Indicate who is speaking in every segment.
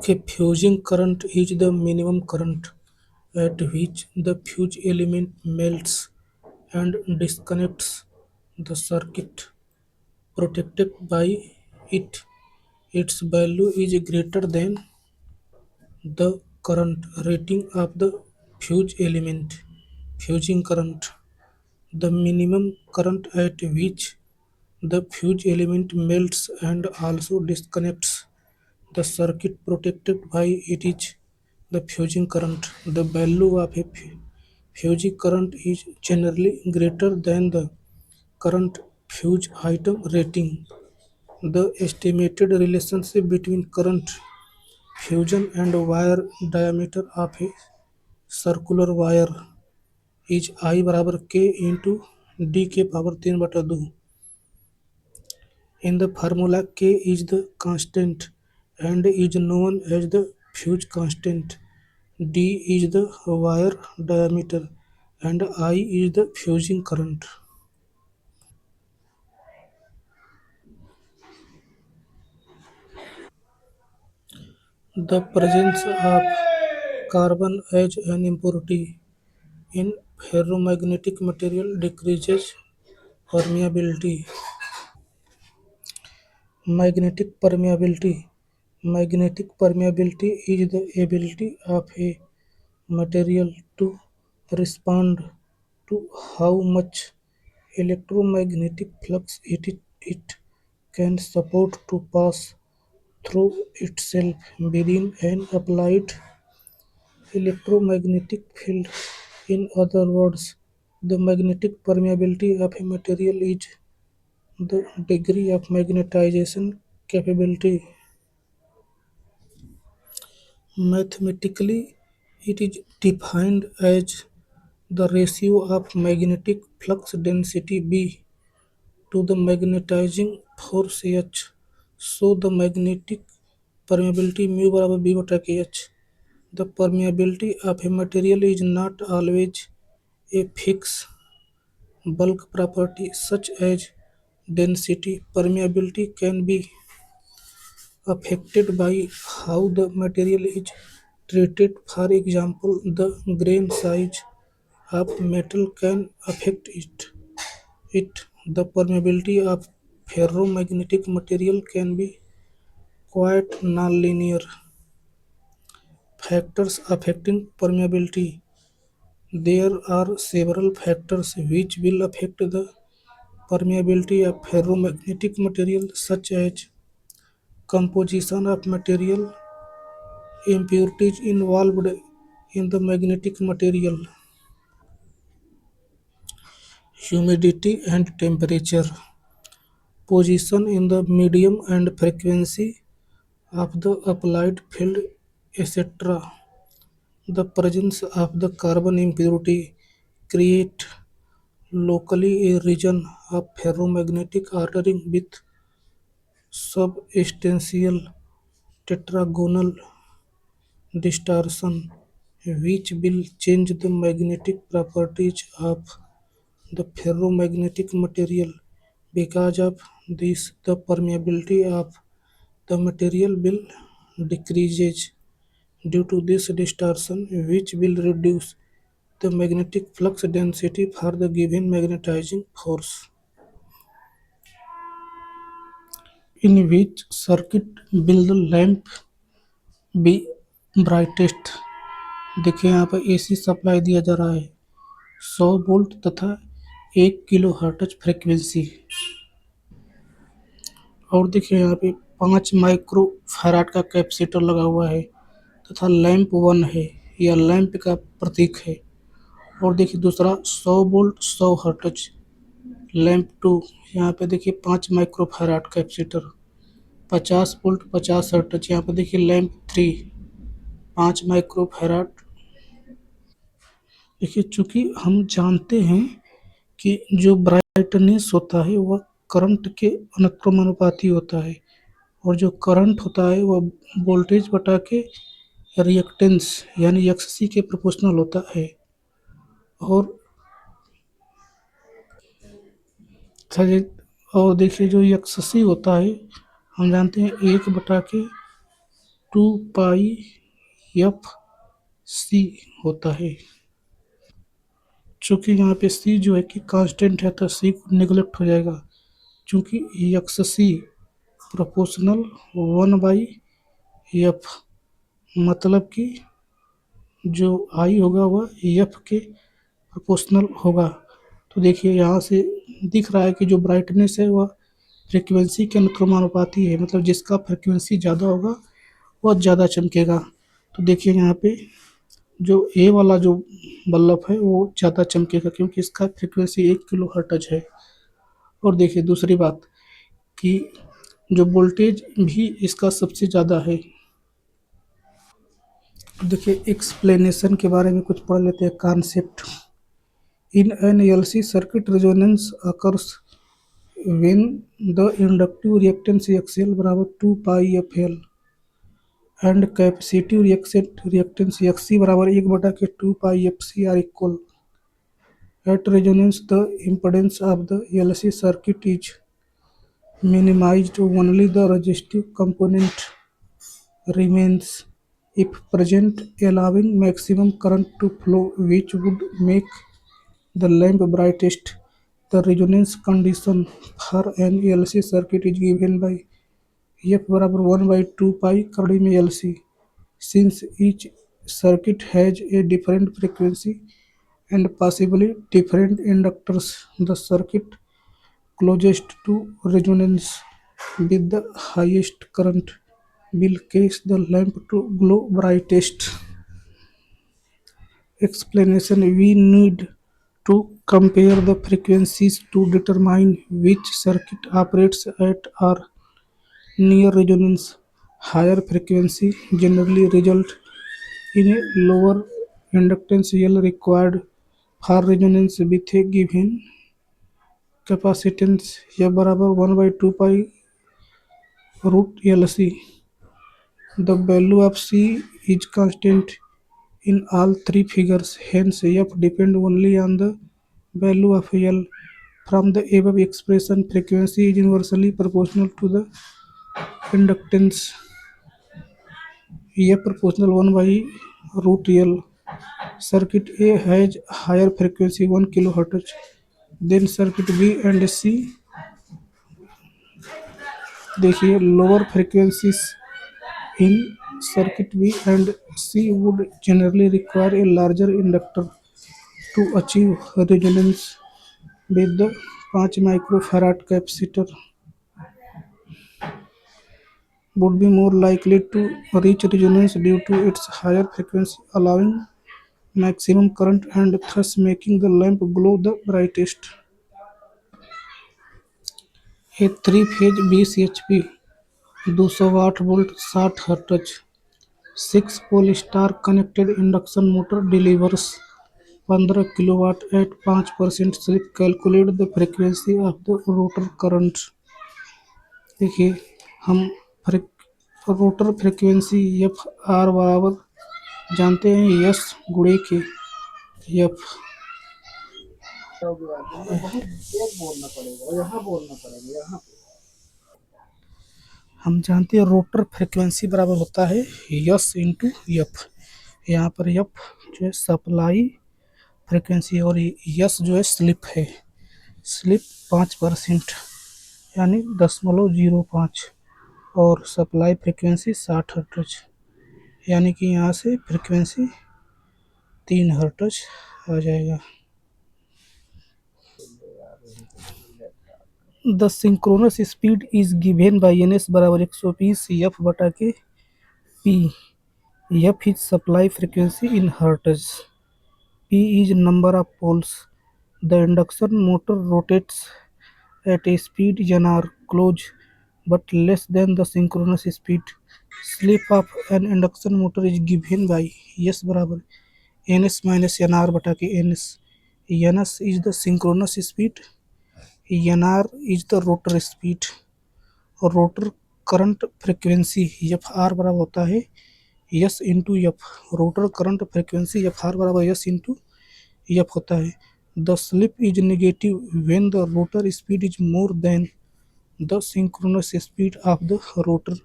Speaker 1: A fusing current is the minimum current at which the fuse element melts and disconnects the circuit protected by it. Its value is greater than the current rating of the fuse element. Fusing current, the minimum current at which the fuse element melts and also disconnects the circuit protected by it is the fusing current. The value of a fusing current is generally greater than the current fuse item rating. The estimated relationship between current fusion and wire diameter of a circular wire is I बराबर K into D के power 3/2. In the formula, K is the constant and is known as the fuse constant. D is the wire diameter and I is the fusing current. The presence of carbon as an impurity in ferromagnetic material decreases permeability. Magnetic permeability. Magnetic permeability is the ability of a material to respond to how much electromagnetic flux it can support to pass through itself within an applied electromagnetic field. In other words, the magnetic permeability of a material is the degree of magnetization capability. Mathematically, it is defined as the ratio of magnetic flux density B to the magnetizing force H. So the magnetic permeability mu बराबर B बटा के H. The permeability of a material is not always a fixed bulk property such as density. Permeability can be affected by how the material is treated. For example, the grain size of metal can affect it. The permeability of ferromagnetic material can be quite nonlinear. Factors affecting permeability. There are several factors which will affect the permeability of ferromagnetic material such as composition of material, impurities involved in the magnetic material, humidity and temperature, position in the medium and frequency of the applied field, etc. The presence of the carbon impurity create locally a region of ferromagnetic ordering with substantial tetragonal distortion which will change the magnetic properties of the ferromagnetic material. Because of this, the permeability of the material will decreases due to this distortion, which will reduce the magnetic flux density for the given magnetizing force. In which circuit will the lamp be brightest? देखिए यहाँ पर AC supply दिया जा रहा है 100 volt तथा 1 kilo hertz frequency. और देखिए यहाँ पे 5 माइक्रो फैराड का कैपेसिटर लगा हुआ है तथा लैंप 1 है, यह लैंप का प्रतीक है। और देखिए दूसरा 100 वोल्ट 100 हर्ट्ज लैंप 2, यहाँ पे देखिए 5 micro farad capacitor 50 volt 50 hertz, यहाँ पे देखिए लैंप 3 5 माइक्रो फैराड। देखिए चूंकि हम जानते हैं कि जो ब्राइटनेस होता है वह करंट के अनुक्रमानुपाती होता है और जो करंट होता है वह वोल्टेज बटा के रिएक्टेंस यानी एक्ससी के प्रोपोर्शनल होता है। और और देखिए जो एक्ससी होता है हम जानते हैं 1 बटा के टू पाई एफ सी होता है। चूंकि यहाँ पे सी जो है कि कांस्टेंट है तो सी निगलेक्ट हो जाएगा। चूंकि एक्स सी प्रोपोर्शनल 1/f, मतलब कि जो आई होगा वह एफ के प्रोपोर्शनल होगा। तो देखिए यहाँ से दिख रहा है कि जो ब्राइटनेस है वह फ्रिक्वेंसी के अनुक्रमानुपाती है, मतलब जिसका फ्रिक्वेंसी ज़्यादा होगा वह ज़्यादा चमकेगा। तो देखिए यहाँ पे जो ए वाला जो बल्ब है वो ज़्यादा चमकेगा क्योंकि इसका फ्रिक्वेंसी 1 किलो हर्ट्ज है। और देखिए दूसरी बात कि जो वोल्टेज भी इसका सबसे ज़्यादा है। देखिए एक्सप्लेनेशन के बारे में कुछ पढ़ लेते हैं, concept. In an LC circuit resonance occurs when the inductive reactance XL बराबर 2 pi F L and capacitive reactance XC बराबर 1/2 pi F C are equal. At resonance, the impedance of the LC circuit is minimized, only the resistive component remains if present, allowing maximum current to flow, which would make the lamp brightest. The resonance condition for an LC circuit is given by F बराबर 1/2 पाई कड़ी में LC. Since each circuit has a different frequency and possibly different inductors, the circuit closest to resonance with the highest current will cause the lamp to glow brightest. Explanation: we need to compare the frequencies to determine which circuit operates at or near resonance. Higher frequency generally result in a lower inductance L required for resonance with a given capacitance F बराबर 1/2 पाई √LC. The value of C is constant in all three figures, hence F depends only on the value of L. From the above expression, frequency is inversely proportional to the inductance F proportional 1/√L. Circuit A has higher frequency 1 kHz than circuit B and C. देखिए lower frequencies in circuit B and C would generally require a larger inductor to achieve resonance with the 5 microfarad capacitor would be more likely to reach resonance due to its higher frequency, allowing maximum current and thus making the lamp glow the brightest. A three-phase 20 HP 208 volt 60 Hz 6 pole star connected induction motor delivers 15 kilowatt at 5% slip. Calculate the frequency of the rotor current. देखिए हम rotor frequency F R बराबर जानते हैं yes गुणे के F. हम जानते हैं रोटर फ्रिक्वेंसी बराबर होता है यस इंटू एफ। यहाँ पर एफ जो है सप्लाई फ्रिक्वेंसी और यस जो है स्लिप है। स्लिप 5% यानी 0.05 और सप्लाई फ्रिक्वेंसी 60 हर्ट्ज यानी कि यहाँ से फ्रिक्वेंसी 3 हर्ट्ज आ जाएगा। The synchronous speed is given by ns बराबर 120 एफ बटा के P. F is supply frequency in hertz, P is number of poles. The induction motor rotates at a speed nr close but less than the synchronous speed. Slip of an induction motor is given by S बराबर ns minus nr बटा के ns। ns is the synchronous speed, nr is the rotor speed और rotor current frequency F R बराबर होता है S into F. Rotor current frequency F R बराबर S into F होता है। The slip is negative when the rotor speed is more than the synchronous speed of the rotor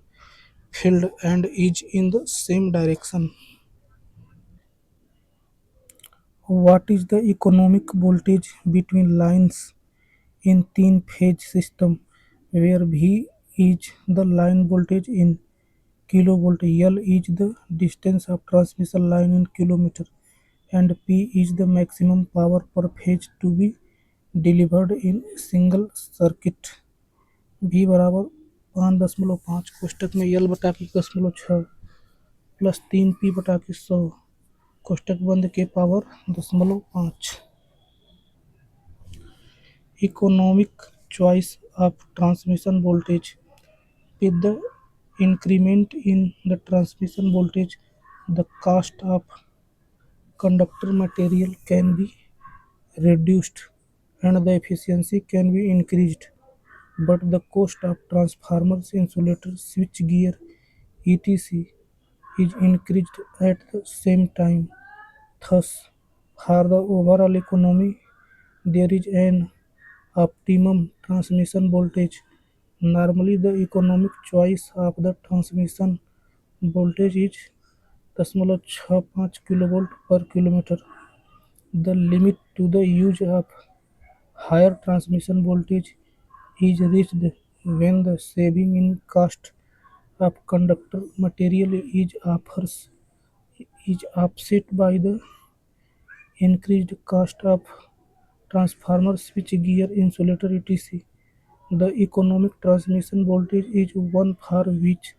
Speaker 1: field and is in the same direction. What is the economic voltage between lines in thin-phase system where V is the line voltage in kilovolt, L is the distance of transmission line in kilometer, and P is the maximum power per phase to be delivered in single circuit. V बराबर 5.5 कोष्टक में L बटा के 1.6 plus 3P बटा के 100 कोष्टक बंद के power 0.5. Economic choice of transmission voltage. With the increment in the transmission voltage, the cost of conductor material can be reduced and the efficiency can be increased, but the cost of transformers, insulators, switchgear, etc. is increased at the same time. Thus, for the overall economy, there is an optimum transmission voltage. Normally, the economic choice of the transmission voltage is 0.65 kilovolt per kilometer. The limit to the use of higher transmission voltage is reached when the saving in cost of conductor material is offset by the increased cost of transformer, switchgear, insulator, etc. The economic transmission voltage is one for which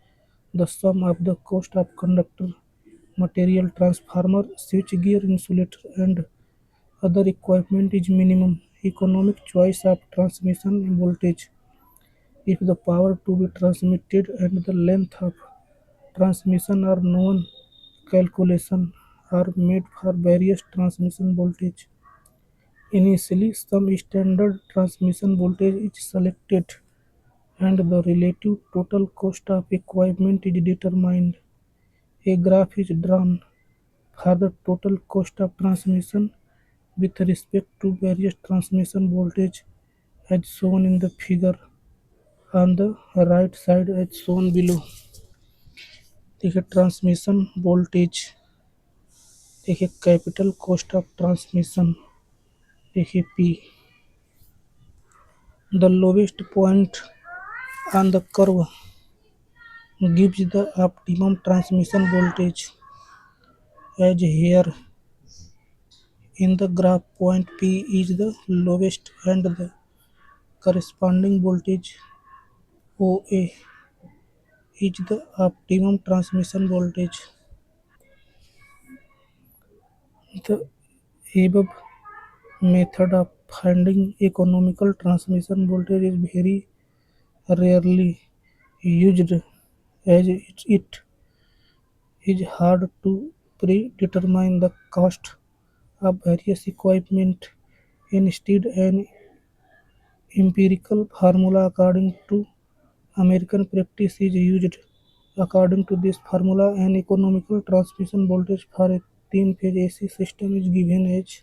Speaker 1: the sum of the cost of conductor material, transformer, switchgear, insulator, and other equipment is minimum. Economic choice of transmission voltage. If the power to be transmitted and the length of transmission are known, calculations are made for various transmission voltage. Initially, some standard transmission voltage is selected and the relative total cost of equipment is determined. A graph is drawn for the total cost of transmission with respect to various transmission voltage as shown in the figure on the right side as shown below. देखिए transmission voltage, देखिए capital cost of transmission, देखिए P. The lowest point on the curve gives the optimum transmission voltage, as here in the graph point P is the lowest and the corresponding voltage OA is the optimum transmission voltage. The above method of finding economical transmission voltage is very rarely used as it is hard to predetermine the cost of various equipment. Instead, an empirical formula according to American practice is used. According to this formula, an economical transmission voltage for a तीन-phase AC system is given as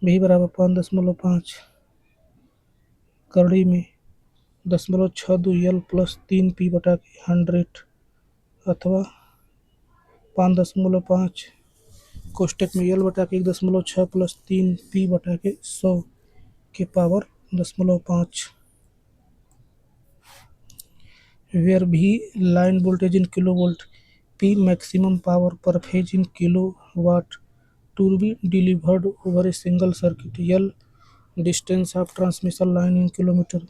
Speaker 1: V बराबर 5.5 कड़ी में 0.62 L plus 3P बटा के 100 अथवा 5.5 कोष्टक में L बटा के 1.6 plus 3P बटा के 100 के power 0.5. Where V line voltage in kilovolt, P maximum power per phase in kilowatt to be delivered over a single circuit, L distance of transmission line in kilometer.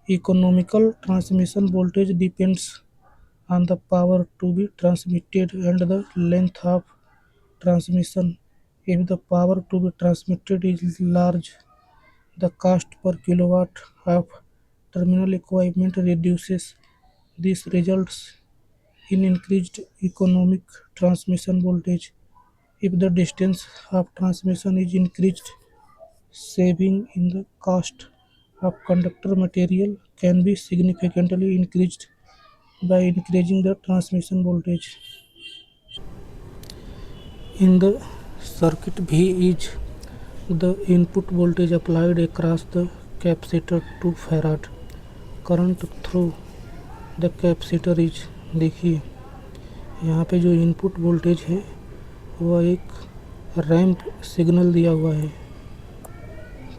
Speaker 1: Economical transmission voltage depends on the power to be transmitted and the length of transmission. If the power to be transmitted is large, the cost per kilowatt of terminal equipment reduces. This results in increased economic transmission voltage. If the distance of transmission is increased, saving in the cost of conductor material can be significantly increased by increasing the transmission voltage. In the circuit, V is the input voltage applied across the capacitor 2 farad current through the capacitor is, देखिए यहाँ पे जो input voltage है वह एक ramp signal दिया हुआ है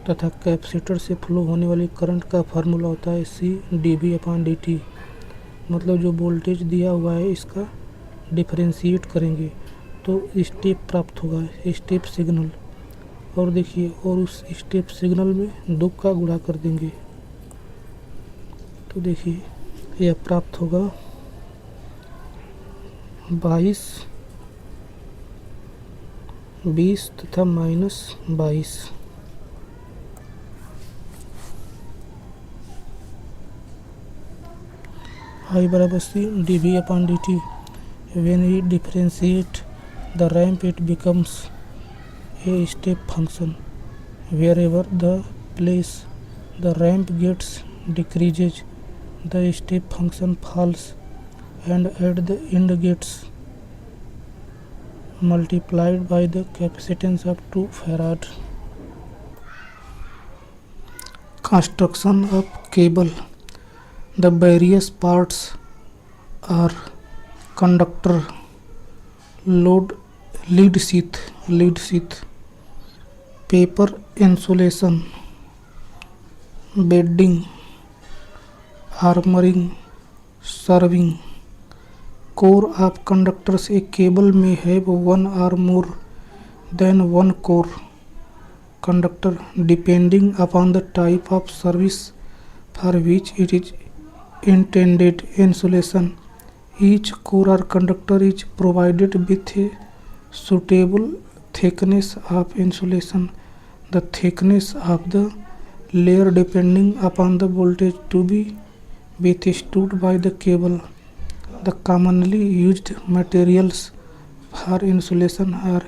Speaker 1: तथा कैपेसिटर से फ्लो होने वाली करंट का फार्मूला होता है C/dV/dt। मतलब जो वोल्टेज दिया हुआ है इसका डिफरेंशिएट करेंगे तो स्टेप प्राप्त होगा, स्टेप सिग्नल। और देखिए, और उस स्टेप सिग्नल में 2 का गुणा कर देंगे तो देखिए यह प्राप्त होगा 22, 20 तथा -22। I बराबर C/dV/dt। When we differentiate the ramp it becomes a step function. Wherever the place the ramp gets decreases, the step function falls and at the end gets multiplied by the capacitance of 2 farad. Construction of cable. The various parts are conductor, lead sheath, paper insulation, bedding, armoring, serving. Core of conductors. A cable may have one or more than one core conductor depending upon the type of service for which it is intended. Insulation. Each core or conductor is provided with a suitable thickness of insulation. The thickness of the layer depending upon the voltage to be withstood by the cable. The commonly used materials for insulation are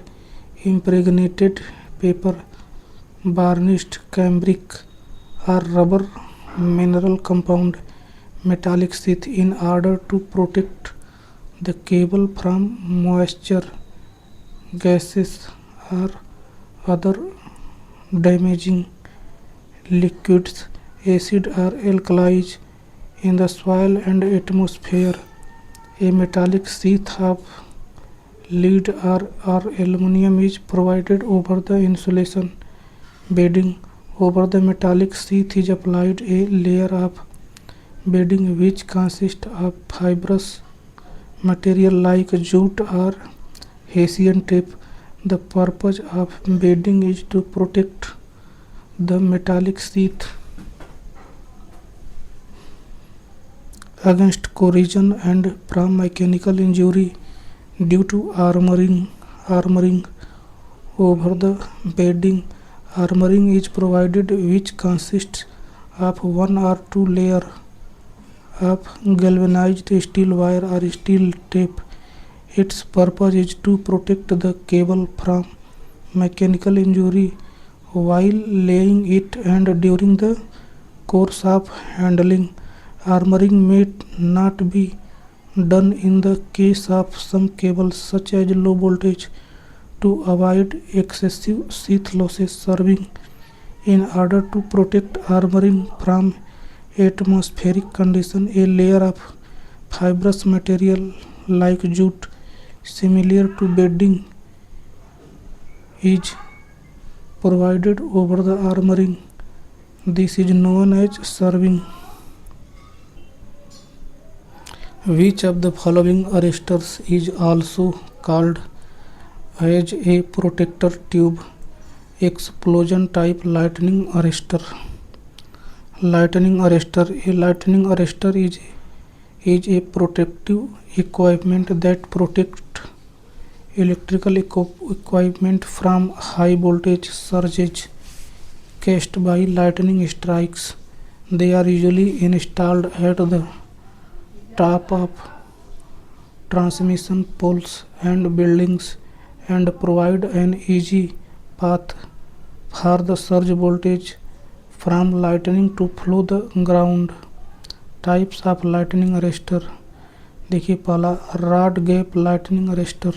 Speaker 1: impregnated paper, varnished cambric or rubber mineral compound, metallic sheath. In order to protect the cable from moisture, gases or other damaging liquids, acid or alkalis in the soil and atmosphere, a metallic sheath of lead or aluminum is provided over the insulation bedding. Over the metallic sheath is applied a layer of bedding which consists of fibrous material like jute or Hessian tape. The purpose of bedding is to protect the metallic sheath against corrosion and from mechanical injury due to armoring over the bedding. Armoring is provided which consists of 1 or 2 layers of galvanized steel wire or steel tape. Its purpose is to protect the cable from mechanical injury while laying it and during the course of handling. Armoring may not be done in the case of some cables such as low voltage to avoid excessive sheath losses. Serving. In order to protect armoring from atmospheric condition, a layer of fibrous material like jute similar to bedding is provided over the armoring. This is known as serving. Which of the following arresters is also called as a protector tube? Explosion type lightning arrestor. Lightning arrestor. A lightning arrestor is a protective equipment that protects electrical equipment from high voltage surges caused by lightning strikes. They are usually installed at the top of transmission poles and buildings and provide an easy path for the surge voltage from lightning to flow the ground. Types of lightning arrestor. देखिए पहला rod gap lightning arrester,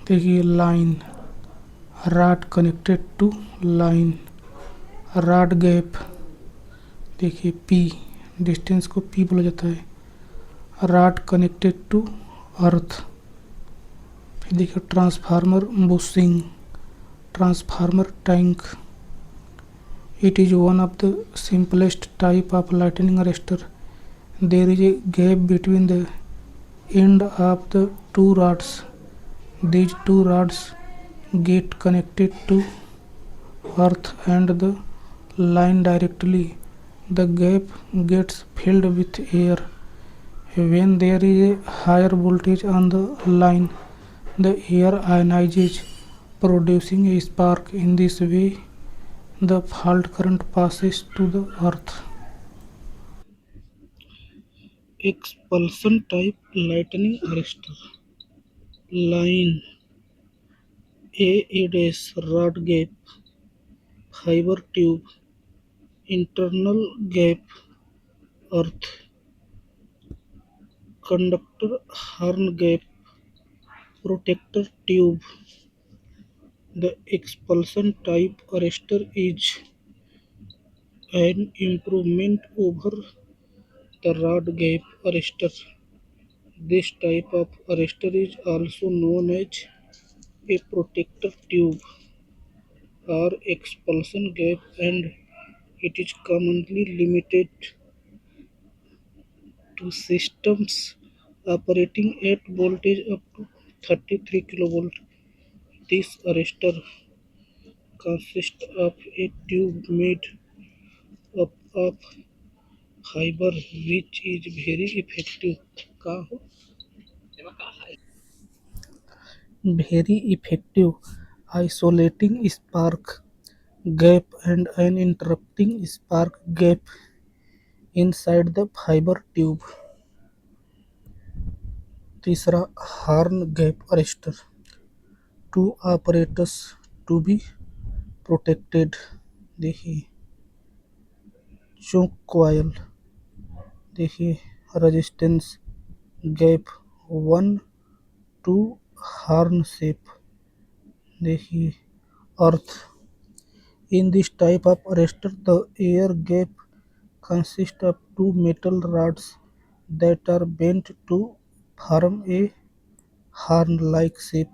Speaker 1: देखिए line, rod connected to line, rod gap, देखिए P, distance को P बोला जाता है। Rod connected to earth. फिर देखिए transformer bushing, transformer tank. It is one of the simplest type of lightning arrestor. There is a gap between the end of the two rods. These two rods get connected to earth and the line directly. The gap gets filled with air. When there is a higher voltage on the line, the air ionizes, producing a spark. In this way, the fault current passes to the earth. Expulsion type lightning arrestor. Line A rod gap, fiber tube, internal gap, earth, conductor horn gap, protector tube. The expulsion type arrestor is an improvement over the rod gap arrestor. This type of arrestor is also known as a protector tube or expulsion gap, and it is commonly limited to systems operating at voltage up to 33 kV. This arrestor consists of a tube made up of fiber which is very effective. Very effective isolating spark gap and uninterrupting spark gap inside the fiber tube. तीसरा horn gap arrester. To apparatus to be protected। देखिए choke coil, देखिए resistance gap one two horn shape. देखिए earth. In this type of arrestor, the air gap consists of two metal rods that are bent to form a horn-like shape.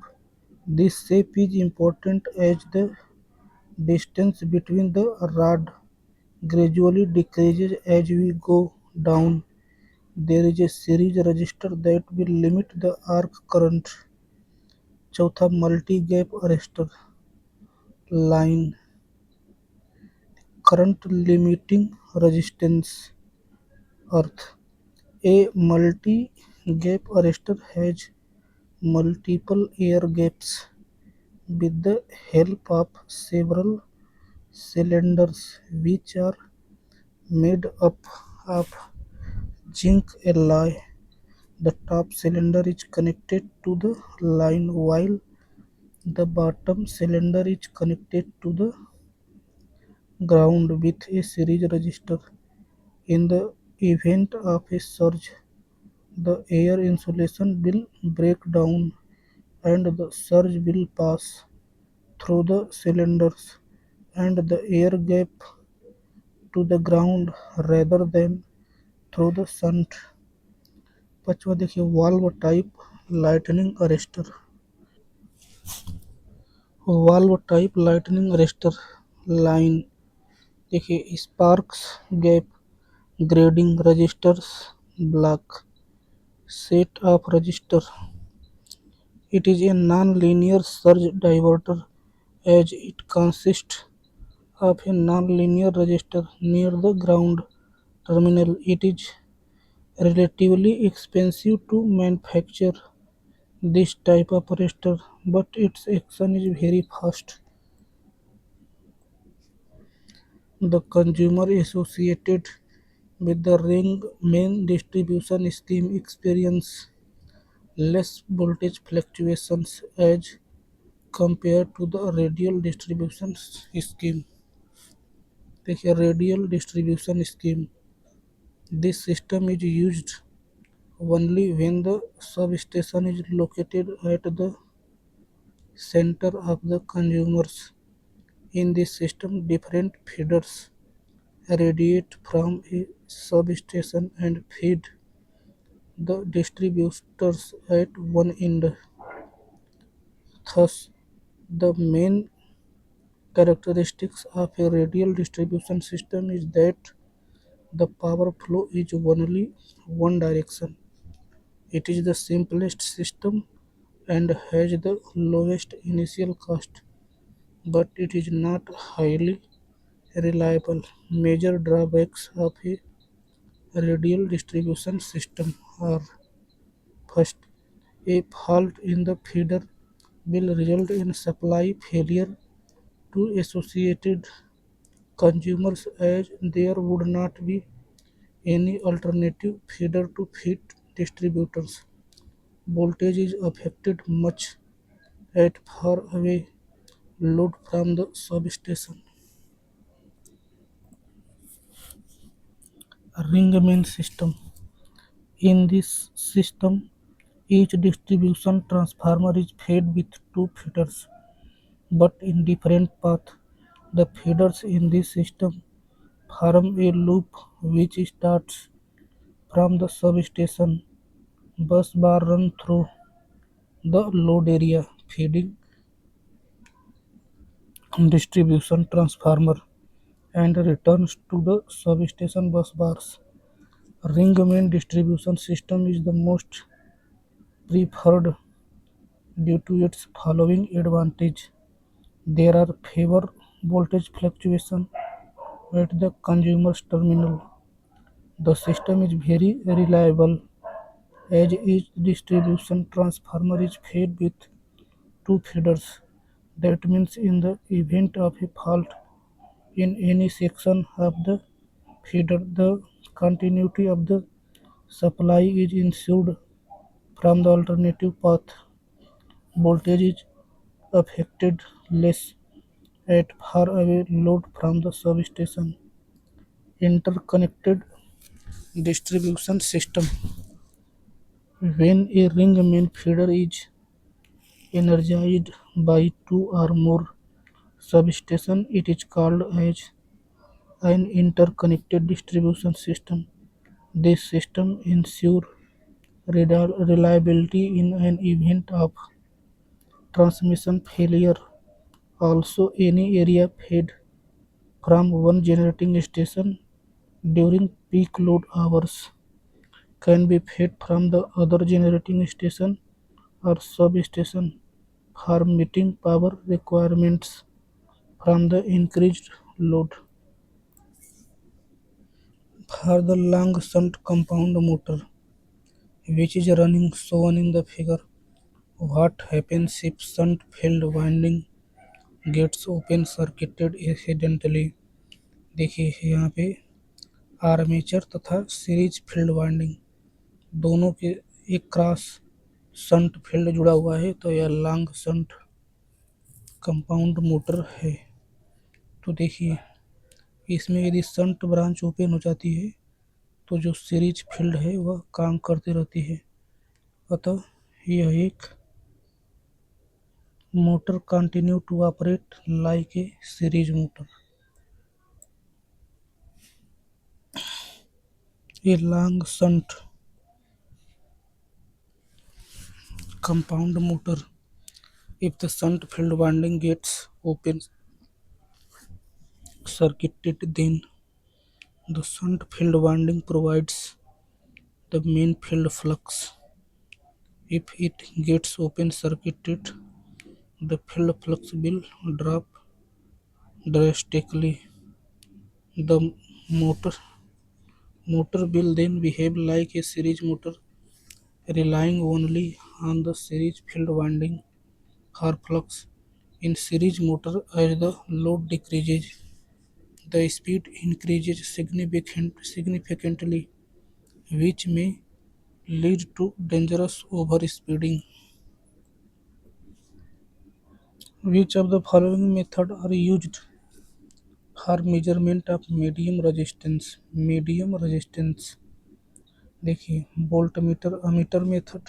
Speaker 1: This shape is important as the distance between the rod gradually decreases as we go down. There is a series resistor that will limit the arc current. चौथा multi gap arrester. Line current limiting resistance earth. A multi-gap arrestor has multiple air gaps with the help of several cylinders which are made up of zinc alloy. The top cylinder is connected to the line while the bottom cylinder is connected to the ground with a series resistor. In the event of a surge, the air insulation will break down and the surge will pass through the cylinders and the air gap to the ground rather than through the shunt. पांचवा देखिए valve type lightning arrester. Valve type lightning arrester. Line देखिए sparks gap, grading resistors, block, set of resistor. It is a non-linear surge diverter as it consists of a non-linear resistor near the ground terminal. It is relatively expensive to manufacture this type of resistor, but its action is very fast. The consumer associated with the ring main distribution scheme experience less voltage fluctuations as compared to the radial distribution scheme. देखिए radial distribution scheme. This system is used only when the substation is located at the center of the consumers. In this system, different feeders radiate from a substation and feed the distributors at one end. Thus, the main characteristics of a radial distribution system is that the power flow is only one direction. It is the simplest system and has the lowest initial cost, but it is not highly reliable. Major drawbacks of a radial distribution system are: first, a fault in the feeder will result in supply failure to associated consumers as there would not be any alternative feeder to feed distributors. Voltage is affected much at far away load from the substation. Ring main system. In this system, each distribution transformer is fed with two feeders, but in different paths. The feeders in this system form a loop which starts from the substation. Bus bar run through the load area, feeding distribution transformer, and returns to the substation bus bars. Ring main distribution system is the most preferred due to its following advantage. There are fewer voltage fluctuation at the consumer's terminal. The system is very reliable as each distribution transformer is fed with two feeders. That means in the event of a fault in any section of the feeder, the continuity of the supply is ensured from the alternative path. Voltage is affected less at far away load from the substation. Interconnected distribution system. When a ring main feeder is energized by two or more substations, it is called as an interconnected distribution system. This system ensures reliability in an event of transmission failure. Also, any area fed from one generating station during peak load hours can be fed from the other generating station or substation for meeting power requirements from the increased load. For the long shunt compound motor, which is running shown in the figure, what happens if shunt field winding gets open circuited accidentally? देखिए यहाँ पे armature तथा series field winding दोनों के एक cross shunt field जुड़ा हुआ है, तो यह लॉन्ग शंट कंपाउंड मोटर है। तो देखिए इसमें यदि शंट ब्रांच ओपन हो जाती है तो जो सीरीज फील्ड है वह काम करती रहती है। अतः यह एक motor continue to operate like a series motor. A long shunt compound motor, if the shunt field winding gets open circuited, then the shunt field winding provides the main field flux. If it gets open circuited, the field flux will drop drastically. The motor motor will then behave like a series motor, relying only on the series field winding for flux. In series motor, as the load decreases, the speed increases significantly, which may lead to dangerous overspeeding. Which of the following methods are used for measurement of medium resistance? medium resistance देखिए voltmeter ammeter method,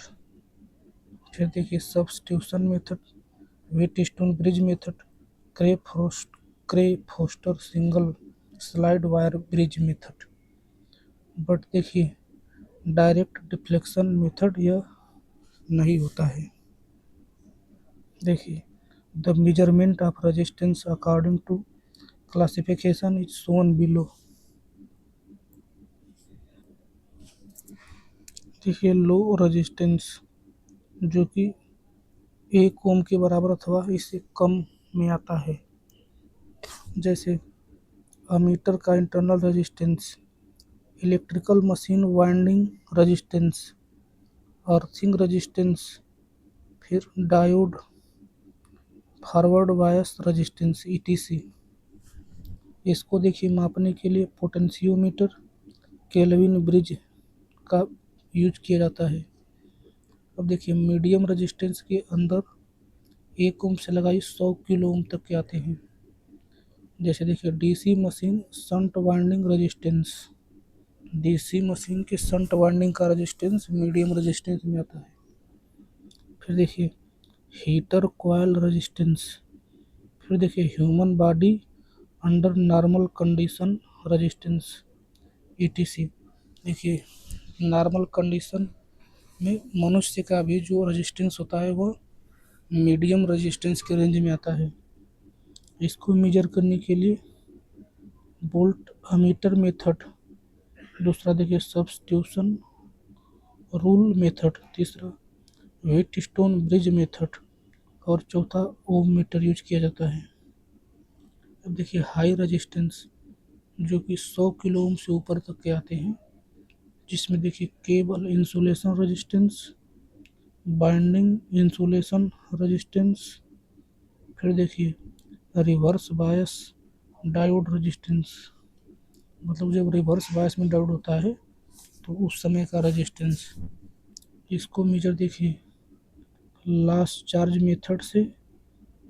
Speaker 1: फिर देखिए substitution method, Wheatstone bridge method, Carey Foster single slide wire bridge method. But देखिए direct deflection method यह नहीं होता है। देखिए the measurement of resistance according to classification is shown below. देखिए लो रेजिस्टेंस जो कि 1 ओम के बराबर अथवा इससे कम में आता है। जैसे अमीटर का internal resistance, electrical machine winding resistance, earthing resistance, फिर diode, forward bias resistance ETC. इसको देखिए मापने के लिए पोटेंशियोमीटर, केल्विन ब्रिज का यूज किया जाता है। अब देखिए मीडियम रेजिस्टेंस के अंदर 1 ओम से लगाई 100 किलो ओम तक के आते हैं। जैसे देखिए DC machine shunt winding resistance, DC machine के शंट वाइंडिंग का रेजिस्टेंस मीडियम रेजिस्टेंस में आता है। फिर देखिए हीटर कॉइल रेजिस्टेंस, फिर देखिए human body under normal condition resistance etc. देखिए नॉर्मल कंडीशन में मनुष्य का भी जो रेजिस्टेंस होता है वो मीडियम रेजिस्टेंस के रेंज में आता है। इसको मेजर करने के लिए वोल्ट अमीटर मेथड, दूसरा देखिए सब्स्टिट्यूशन रूल मेथड, तीसरा व्हीटस्टोन ब्रिज मेथड और चौथा ओम मीटर यूज किया जाता है। अब देखिए हाई रेजिस्टेंस जो कि 100 किलो ओम से ऊपर तक के आते हैं, जिसमें देखिए cable insulation resistance, binding insulation resistance, फिर देखिए रिवर्स बायस डायोड रेजिस्टेंस, मतलब जब रिवर्स बायस में डायोड होता है तो उस समय का रेजिस्टेंस। इसको मेजर देखिए लास्ट चार्ज मेथड से,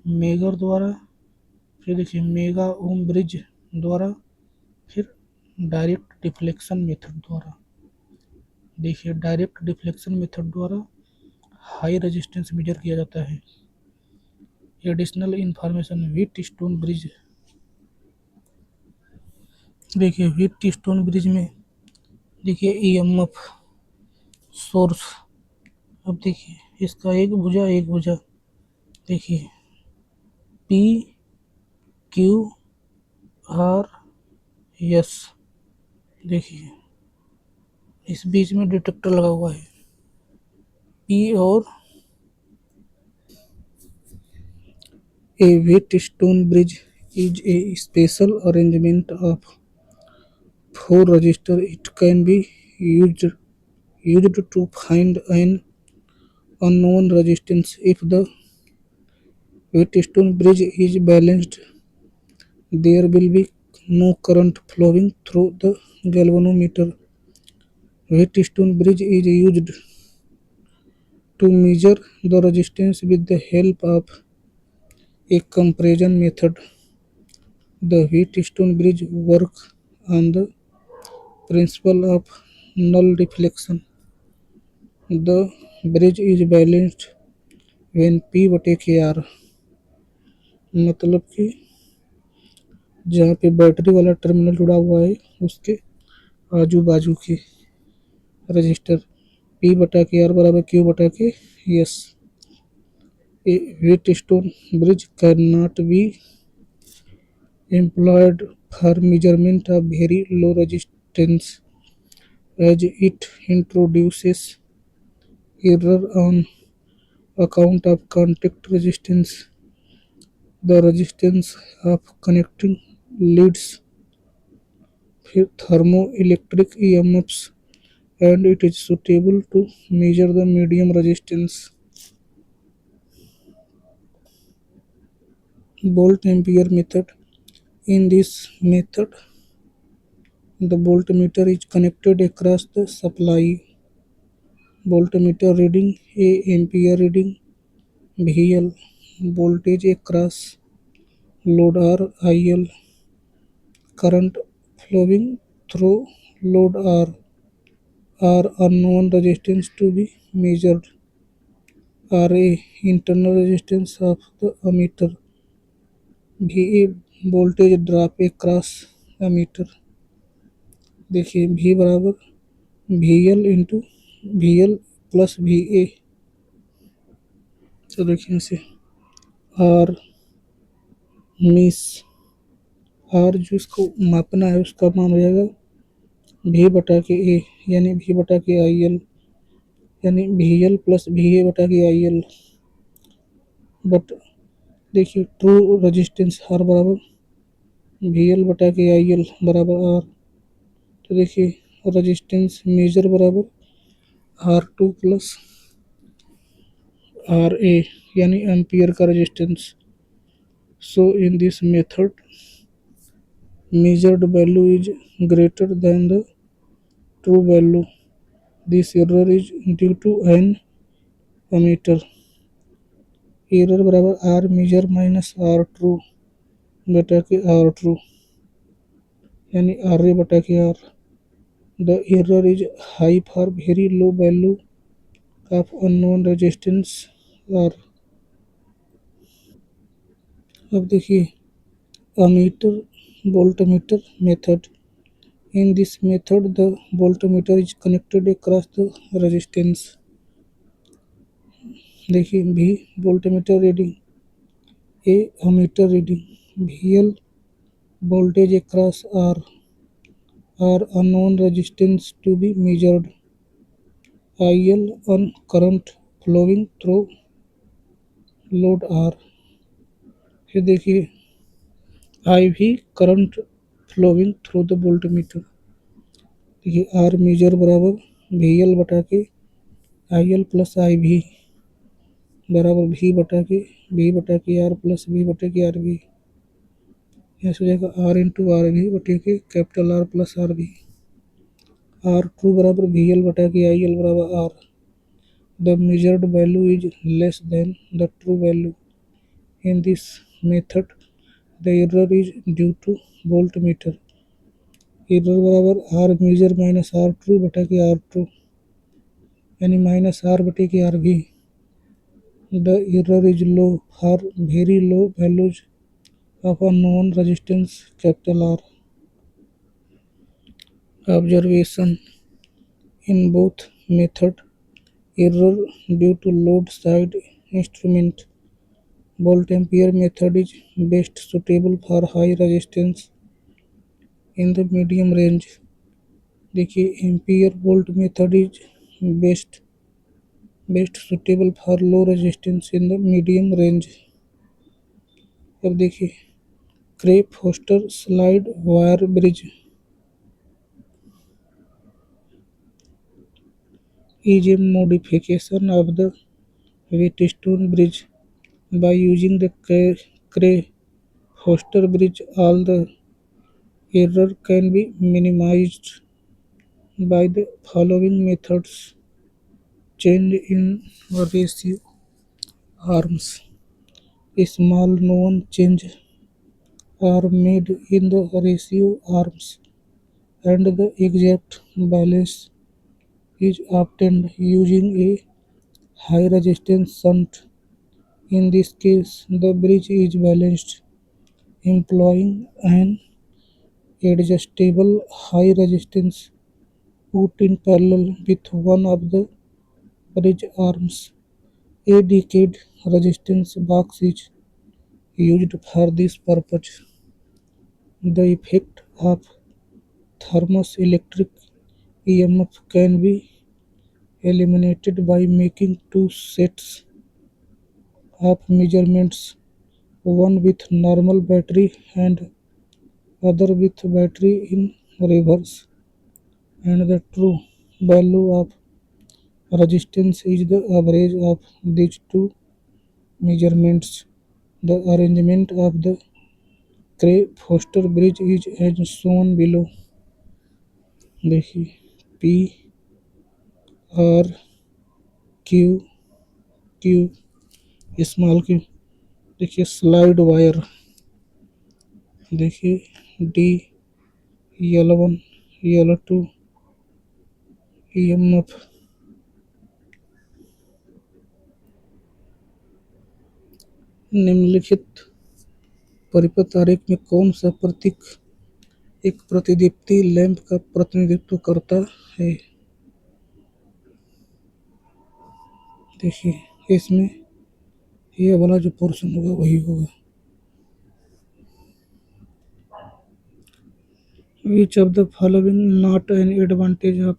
Speaker 1: मेगर द्वारा, फिर देखिए मेगा ओम ब्रिज द्वारा, फिर डायरेक्ट डिफ्लेक्शन मेथड द्वारा। देखिए डायरेक्ट डिफ्लेक्शन मेथड द्वारा हाई रेजिस्टेंस मेजर किया जाता है। Additional information Wheatstone bridge. देखिए व्हीटस्टोन ब्रिज में देखिए ईएमएफ सोर्स। अब देखिए इसका एक भुजा देखिए पी क्यू आर एस। देखिए इस बीच में डिटेक्टर लगा हुआ है पी और A Wheatstone bridge is a special arrangement of 4 registers. It can be used to find an unknown resistance. If the Wheatstone bridge is balanced, there will be no current flowing through the galvanometer. Wheatstone bridge is used to measure the resistance with the help of a comparison method. The Wheatstone bridge works on the principle of null deflection. The bridge is balanced when P/K/R, मतलब कि जहाँ पे battery वाला terminal जुड़ा हुआ है उसके आजू बाजू के रजिस्टर P/K/R बराबर Q/K/S। A Wheatstone bridge cannot be employed for measurement of very low resistance as it introduces error on account of contact resistance, the resistance of connecting leads, thermoelectric EMFs, and it is suitable to measure the medium resistance. Volt ampere method. In this method, the voltmeter is connected across the supply. Voltmeter reading A ampere reading VL, voltage across load R IL, current flowing through load R unknown resistance to be measured, RA internal resistance of the ammeter, VA voltage drop across ammeter. देखिए भी बराबर V L into V L plus V A. तो देखिए इसे are मीस are जो इसको मापना है उसका मान हो जाएगा भी बटा के ए, यानी भी बटा के आई एल, यानी वी एल प्लस वी ए बटा के आई एल। बट देखिए ट्रू रजिस्टेंस आर बराबर वी एल बटा के आई एल बराबर आर। तो देखिए रजिस्टेंस मेजर बराबर are two plus R A, यानी एम्पियर का resistance. So in this method measured value is greater than the true value. This error is due to an ammeter. Error बराबर R measure minus R true बटा के R true, यानी R A बटा के R. The error is high for very low value of unknown resistance R. अब देखिए ammeter voltmeter method. In this method, the voltmeter is connected across the resistance. देखिए भी voltmeter reading, A ammeter reading, V L voltage across R unknown resistance to be measured, I L on current flowing through load R। फिर देखिए I V current flowing through the voltmeter। देखिए R measure बराबर V L बटा के I L plus I V बराबर V बटा के are plus we बटे के आर वी। यहाँ से हो जाएगा आर इंटू आर वी बटे के capital R plus R V. R true बराबर वी एल बटा के आई एल बराबर R. The measured value is less than the true value. In this method the error is due to voltmeter. Error बराबर R measure minus R true बटा के R true, यानी minus R बटे के R V. The error is low for very low values of a known resistance capital R। Observation in both method error due to load side instrument। Volt ampere method is best suitable for high resistance in the medium range। देखिए ampere volt method is best suitable for low resistance in the medium range. अब देखिए Carey Foster slide wire bridge is a modification of the Wheatstone bridge by using the Cray-Foster bridge. All the error can be minimized by the following methods: change in ratio arms. Small known changes are made in the ratio arms, and the exact balance is obtained using a high resistance shunt. In this case, the bridge is balanced, employing an adjustable high resistance put in parallel with one of the bridge arms. A decayed resistance box is used for this purpose. The effect of thermos electric EMF can be eliminated by making two sets of measurements, one with normal battery and other with battery in reverse, and the true value of resistance is the average of these two measurements. The arrangement of the Cray-Foster bridge is as shown below। देखिए P R Q Q small Q. देखिए slide wire, देखिए D L one L two EMF। निम्नलिखित परिपथ आरेख में कौन सा प्रतीक एक प्रतिदीप्ति लैंप का प्रतिनिधित्व करता है। देखिए इसमें ये वाला जो पोर्शन होगा वही होगा। Each of the following not an advantage of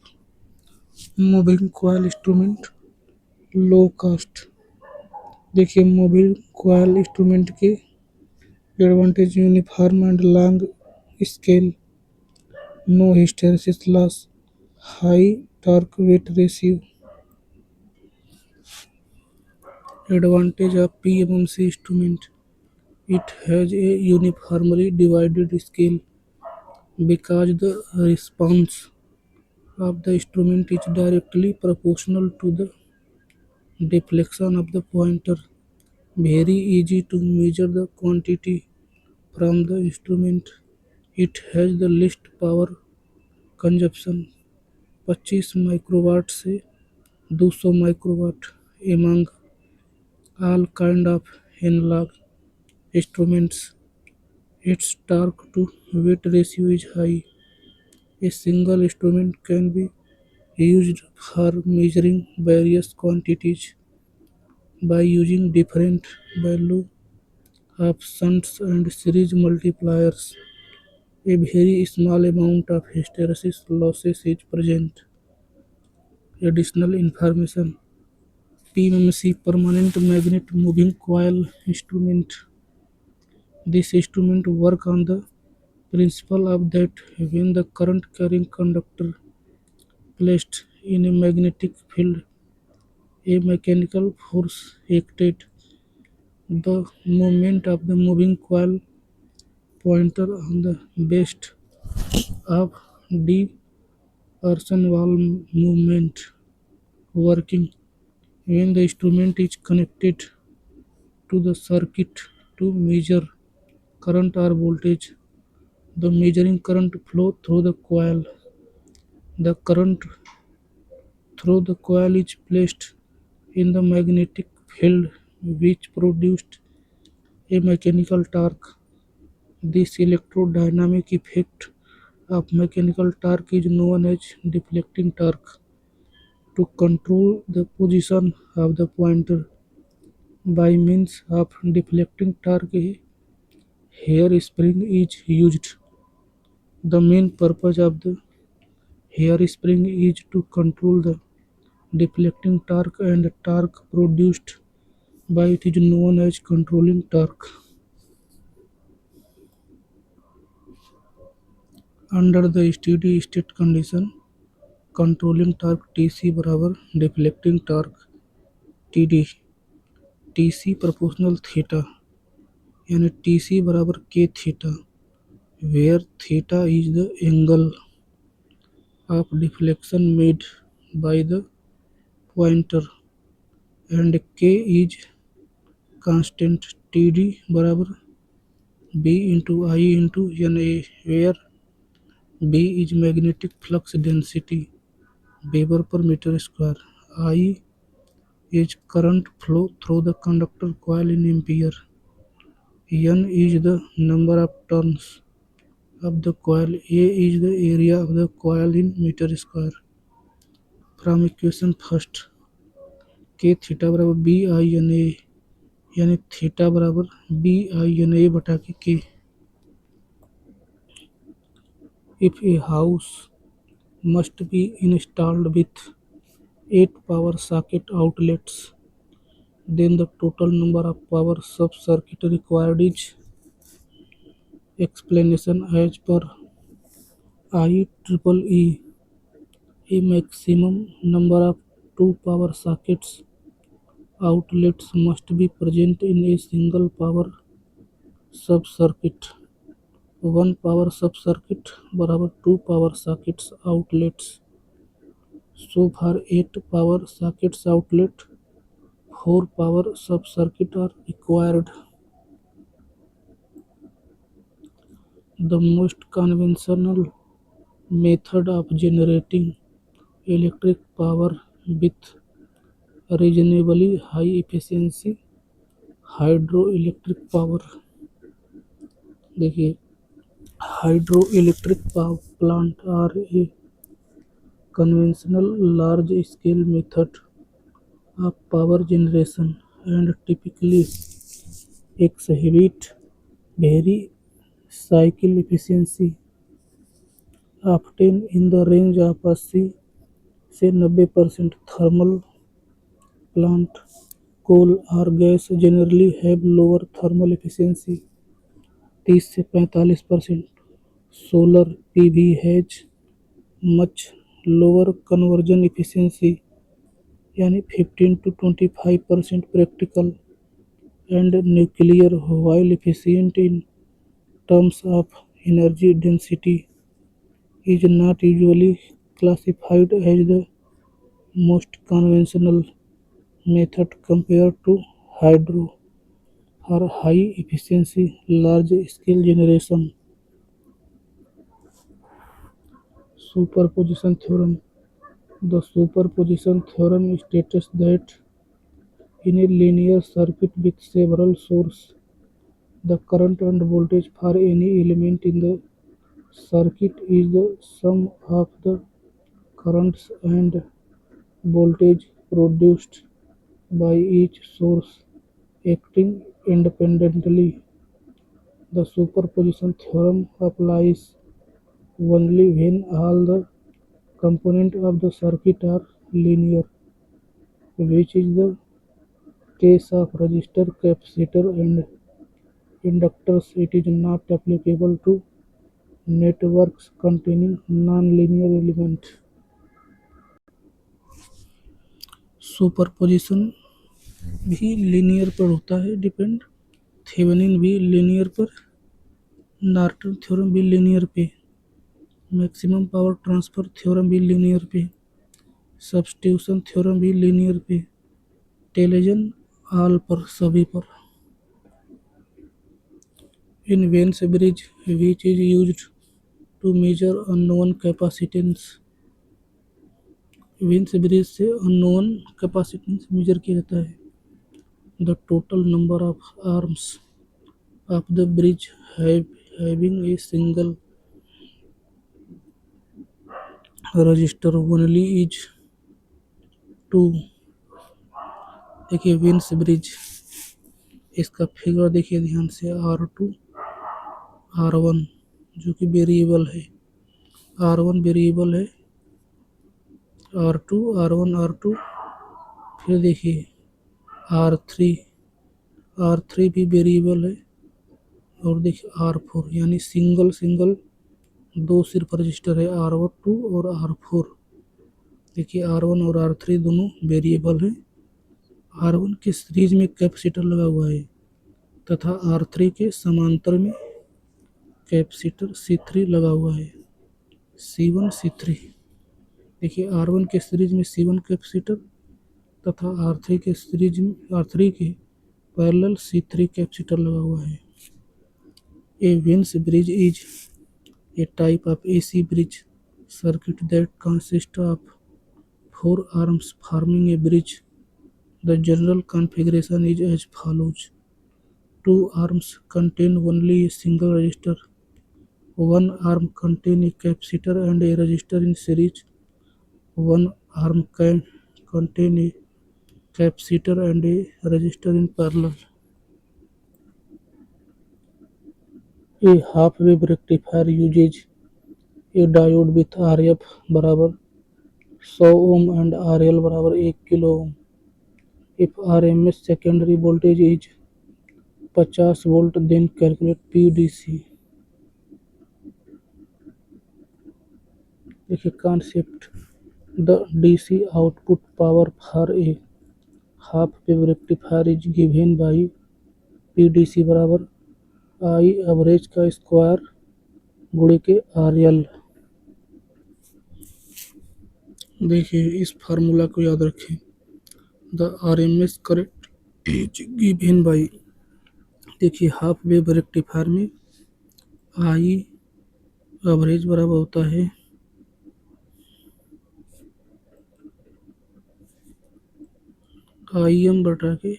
Speaker 1: moving coil instrument low cost। देखिए मोबिल कॉइल इंस्ट्रूमेंट के advantage uniform and long scale, no hysteresis loss, high torque weight ratio. Advantage of PMMC instrument, it has a uniformly divided scale because the response of the instrument is directly proportional to the deflection of the pointer. Very easy to measure the quantity from the instrument. It has the least power consumption, 25 microwatt से 200 microwatt among all kind of analog instruments. Its torque to weight ratio is high. A single instrument can be used for measuring various quantities by using different value of shunts and series multipliers. A very small amount of hysteresis losses is present. Additional information: PMMC permanent magnet moving coil instrument. This instrument work on the principle of that when the current carrying conductor placed in a magnetic field, a mechanical force acted the movement of the moving coil pointer on the base of D person wall movement working when the instrument is connected to the circuit to measure current or voltage. The measuring current flow through the coil. The current through the coil is placed in the magnetic field which produced a mechanical torque. This electrodynamic effect of mechanical torque is known as deflecting torque. To control the position of the pointer by means of deflecting torque, a hair spring is used. The main purpose of the hair spring is to control the deflecting torque, and the torque produced by it is known as controlling torque. Under the steady state condition, controlling torque Tc बराबर deflecting torque Td, Tc proportional theta यानी Tc बराबर k theta, where theta is the angle of deflection made by the pointer and k is constant Td बराबर B into I into Na, where B is magnetic flux density Weber per meter square. I is current flow through the conductor coil in ampere. N is the number of turns of the coil. A is the area of the coil in meter square. From equation first, K theta बराबर B I N A यानी theta बराबर B I N A बटा के के। If a house must be installed with 8 power socket outlets, then the total number of power sub-circuit required is explanation as per IEEE. A maximum number of 2 power sockets outlets must be present in a single power sub-circuit. One power sub-circuit बराबर 2 power sockets outlets. So for 8 power sockets outlet, 4 power sub-circuit are required. The most conventional method of generating electric power with reasonably high efficiency hydroelectric power। देखिए Hydroelectric power plant are a conventional large-scale method of power generation and typically exhibit very cycle efficiency, often in the range of 80 से 90%. Thermal plant coal or gas generally have lower thermal efficiency, 30 से 45%. Solar PV has much lower conversion efficiency, यानी 15 to 25% practical, and nuclear, while efficient in terms of energy density, is not usually classified as the most conventional method compared to hydro or high efficiency large scale generation. Superposition theorem. The superposition theorem states that in a linear circuit with several sources, the current and voltage for any element in the circuit is the sum of the currents and voltage produced by each source acting independently. The superposition theorem applies only when all the components of the circuit are linear, which is the case of resistor, capacitor, and inductors. It is not applicable to networks containing non-linear elements. Superposition भी linear पर होता है depend, Thevenin भी linear पर, Norton theorem भी linear पे, maximum power transfer theorem भी linear पे, सब्स्टिट्यूशन थ्योरम भी लीनियर पे, टेलेजन ऑल पर, सभी पर. In Wien's bridge which is used to measure unknown capacitance. Wien's bridge से अननोन कैपेसिटेंस मेजर किया जाता है. The total number of arms of the bridge having a single resistor only is 2. देखिए veins bridge, इसका figure देखिए ध्यान से, R2 R1 जो कि वेरिएबल है, R1 वेरिएबल है, R2 R1 R2, फिर देखिए R3 R3 भी वेरिएबल है, और देखिए R4, यानी सिंगल सिंगल दो सिर्फ रजिस्टर है, R2 और R4. देखिए R1 और R3 दोनों वेरिएबल हैं. R1 के सीरीज में कैपेसिटर लगा हुआ है तथा R3 के समांतर में कैपेसिटर C3 लगा हुआ है, C1 C3. देखिए R1 के सीरीज में C1 कैपेसिटर तथा R3 के सीरीज में R3 के पैरेलल C3 कैपेसिटर लगा हुआ है. A Wien's bridge is a type of AC bridge circuit that consists of four arms forming a bridge. The general configuration is as follows: two arms contain only a single resistor, one arm contains a capacitor and a resistor in series, one arm can contain a capacitor and a resistor in parallel. A half-wave rectifier uses a diode with RF बराबर 100 ohm and RL बराबर 1 kilo ohm. If RMS secondary voltage is 50 volt, then calculate PDC. देखिए concept. The DC output power for a half wave rectifier is given by PDC बराबर I average का square गुणे के RL. देखिए इस formula को याद रखें. The RMS current is given by, देखिए हाफ वेव रेक्टिफायर में आई एवरेज बराबर होता है IM बटा के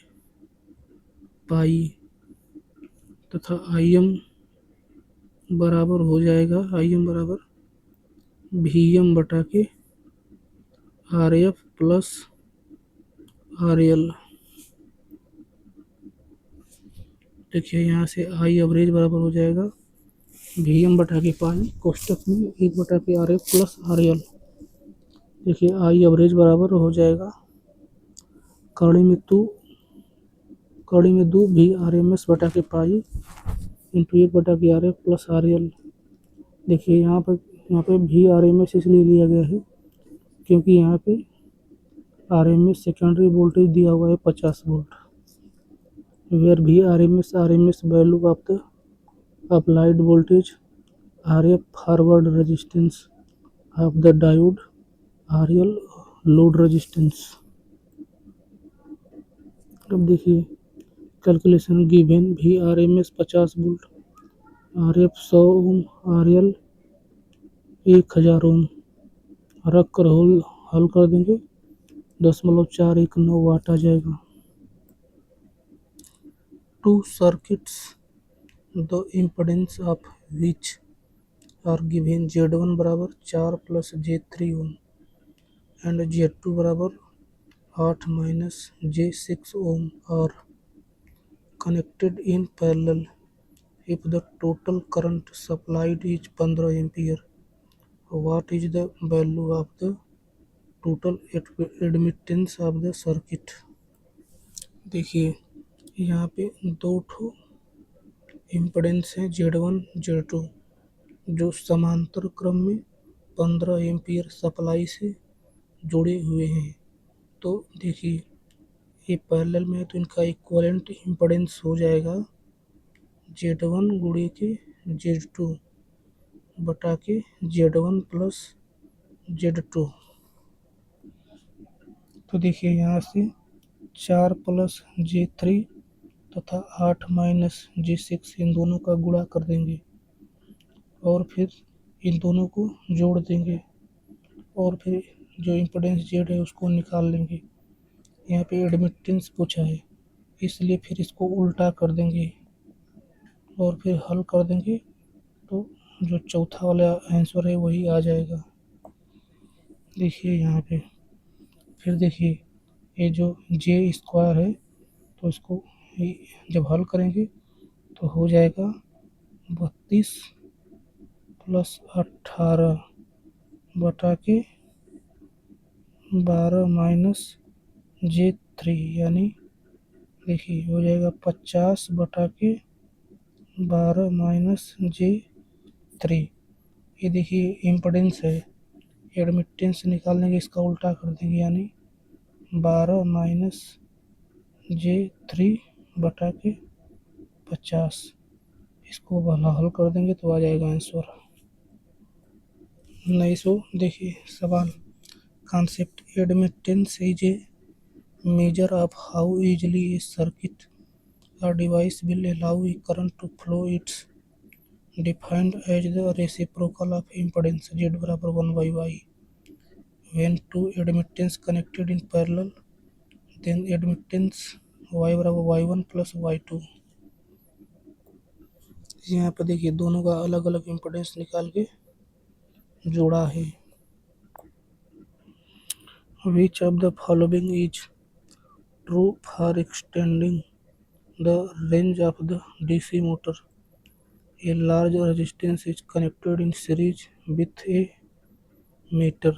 Speaker 1: पाई, तथा IM बराबर हो जाएगा आई एम बराबर वी एम बटा के R F plus R L. देखिए यहाँ से आई एवरेज बराबर हो जाएगा वी एम बटा के पाई कोष्टक में 1/आर एफ प्लस आर एल। देखिए आई एवरेज बराबर हो जाएगा कड़ी में दो वी आर एम एस बटा के पाई इंटू 1/आर एफ प्लस आर एल। देखिए यहाँ पे वी आर एम एस इसलिए लिया गया है क्योंकि यहाँ पे R M S secondary voltage दिया हुआ है 50 volt. Where V R M S value of the applied voltage R F forward resistance of the diode R L load resistance. अब देखिए calculation given V R M S 50 volt R F 100 ohm R L 1000 ohm रख कर हल कर देंगे 0.419 watt आ जाएगा। Two circuits the impedance of which are given Z1 बराबर 4 plus J3 ohm and Z2 बराबर 8 minus J6 ohm are connected in parallel if the total current supplied is 15 ampere. What is the value of the total admittance of the circuit? देखिए यहाँ पे दो ठो impedance है Z1 Z2 जो समांतर क्रम में 15 एम्पियर सप्लाई से जुड़े हुए हैं। तो देखिए ये पैरेलल में है तो इनका इक्विवेलेंट इम्पीडेंस हो जाएगा Z1 गुणे के Z2 बटा के Z1 प्लस Z2। तो देखिए यहाँ से 4 प्लस J3 तथा 8 माइनस J6 इन दोनों का गुणा कर देंगे और फिर इन दोनों को जोड़ देंगे और फिर जो इम्पीडेंस Z है उसको निकाल लेंगे। यहाँ पे एडमिटेंस पूछा है इसलिए फिर इसको उल्टा कर देंगे और फिर हल कर देंगे तो जो चौथा वाला आंसर है वही आ जाएगा। देखिए यहाँ पे फिर देखिए ये जो J स्क्वायर है तो इसको जब हल करेंगे तो हो जाएगा 32 प्लस 18 बटा के 12 माइनस J3 यानी देखिए हो जाएगा 50 बटा के 12 माइनस J3। ये देखिए इम्पीडेंस है एडमिटेंस निकालने के इसका उल्टा कर देंगे यानी 12 माइनस J3 बटा के 50। इसको भला हल कर देंगे तो आ जाएगा आंसर 1900। देखिए सवाल concept admittance is a measure of how easily a circuit or device will allow a current to flow. It's defined as the reciprocal of impedance Z बराबर 1/Y. When two admittance connected in parallel, then admittance Y बराबर Y1 plus Y2। यहाँ पर देखिए दोनों का अलग अलग importance निकाल के जोड़ा है। Which of the following is true for extending the range of the DC motor? A large resistance is connected in series with a meter.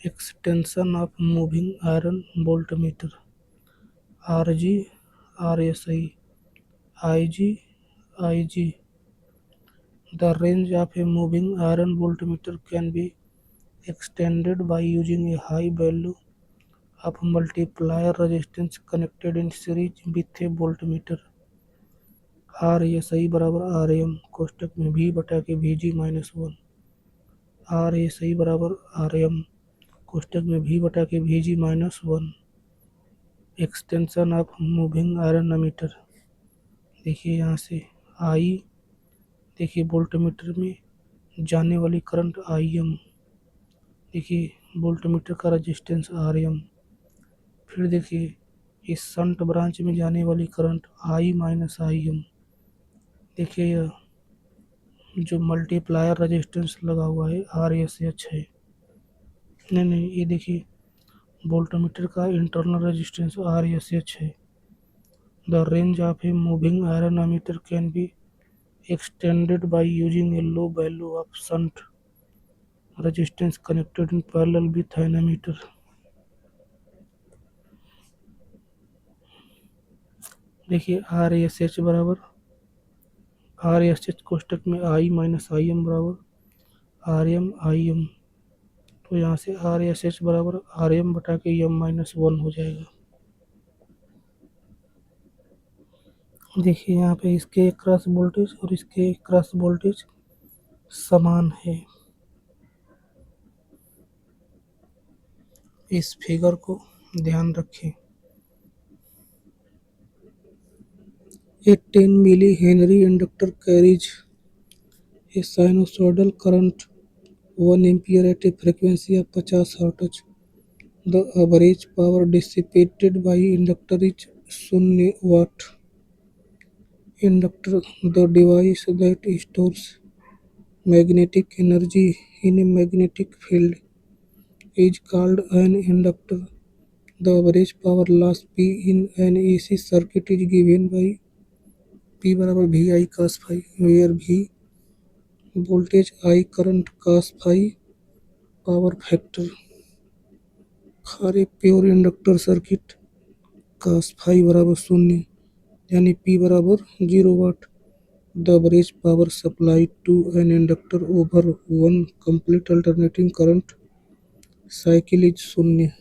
Speaker 1: Extension of moving iron voltmeter. RG, RSI, IG, IG. The range of a moving iron voltmeter can be extended by using a high value of multiplier resistance connected in series with a voltmeter। RSI बराबर RM कोष्टक में V बटा के VG-1। RSI बराबर RM कोष्टक में V बटा के VG-1। Extension of moving iron ammeter. देखिए यहाँ से I देखिए वोल्टमीटर में जाने वाली करंट IM। देखिए वोल्टमीटर का रेजिस्टेंस RM। फिर देखिए इस शंट ब्रांच में जाने वाली करंट I माइनस IM देखिए यह जो मल्टीप्लायर रेजिस्टेंस लगा हुआ है RSH है। नहीं, ये देखिए वोल्टमीटर का इंटरनल रेजिस्टेंस RSH है। The range of a moving iron ammeter can be extended by using a low value of shunt resistance connected in parallel with an ammeter। देखिए आर एस एच कोष्टक में आई minus I am बराबर R M I am, तो यहाँ से RSH बराबर RM बटा के M minus one हो जाएगा। देखिए यहाँ पे इसके क्रॉस वोल्टेज और इसके क्रॉस वोल्टेज समान है। इस फिगर को ध्यान रखें। A 10 millihenry inductor carries a sinusoidal current 1 ampere at a frequency of 50 hertz. The average power dissipated by inductor is 0 watt। Inductor, the device that stores magnetic energy in a magnetic field, is called an inductor। The average power loss P in an AC circuit is given by P बराबर VI cos phi, where V voltage, I current, cos phi power factor। For a pure inductor circuit, cos phi बराबर शून्य यानी P बराबर 0 वाट। The average power supplied to an inductor over one complete alternating current cycle is शून्य।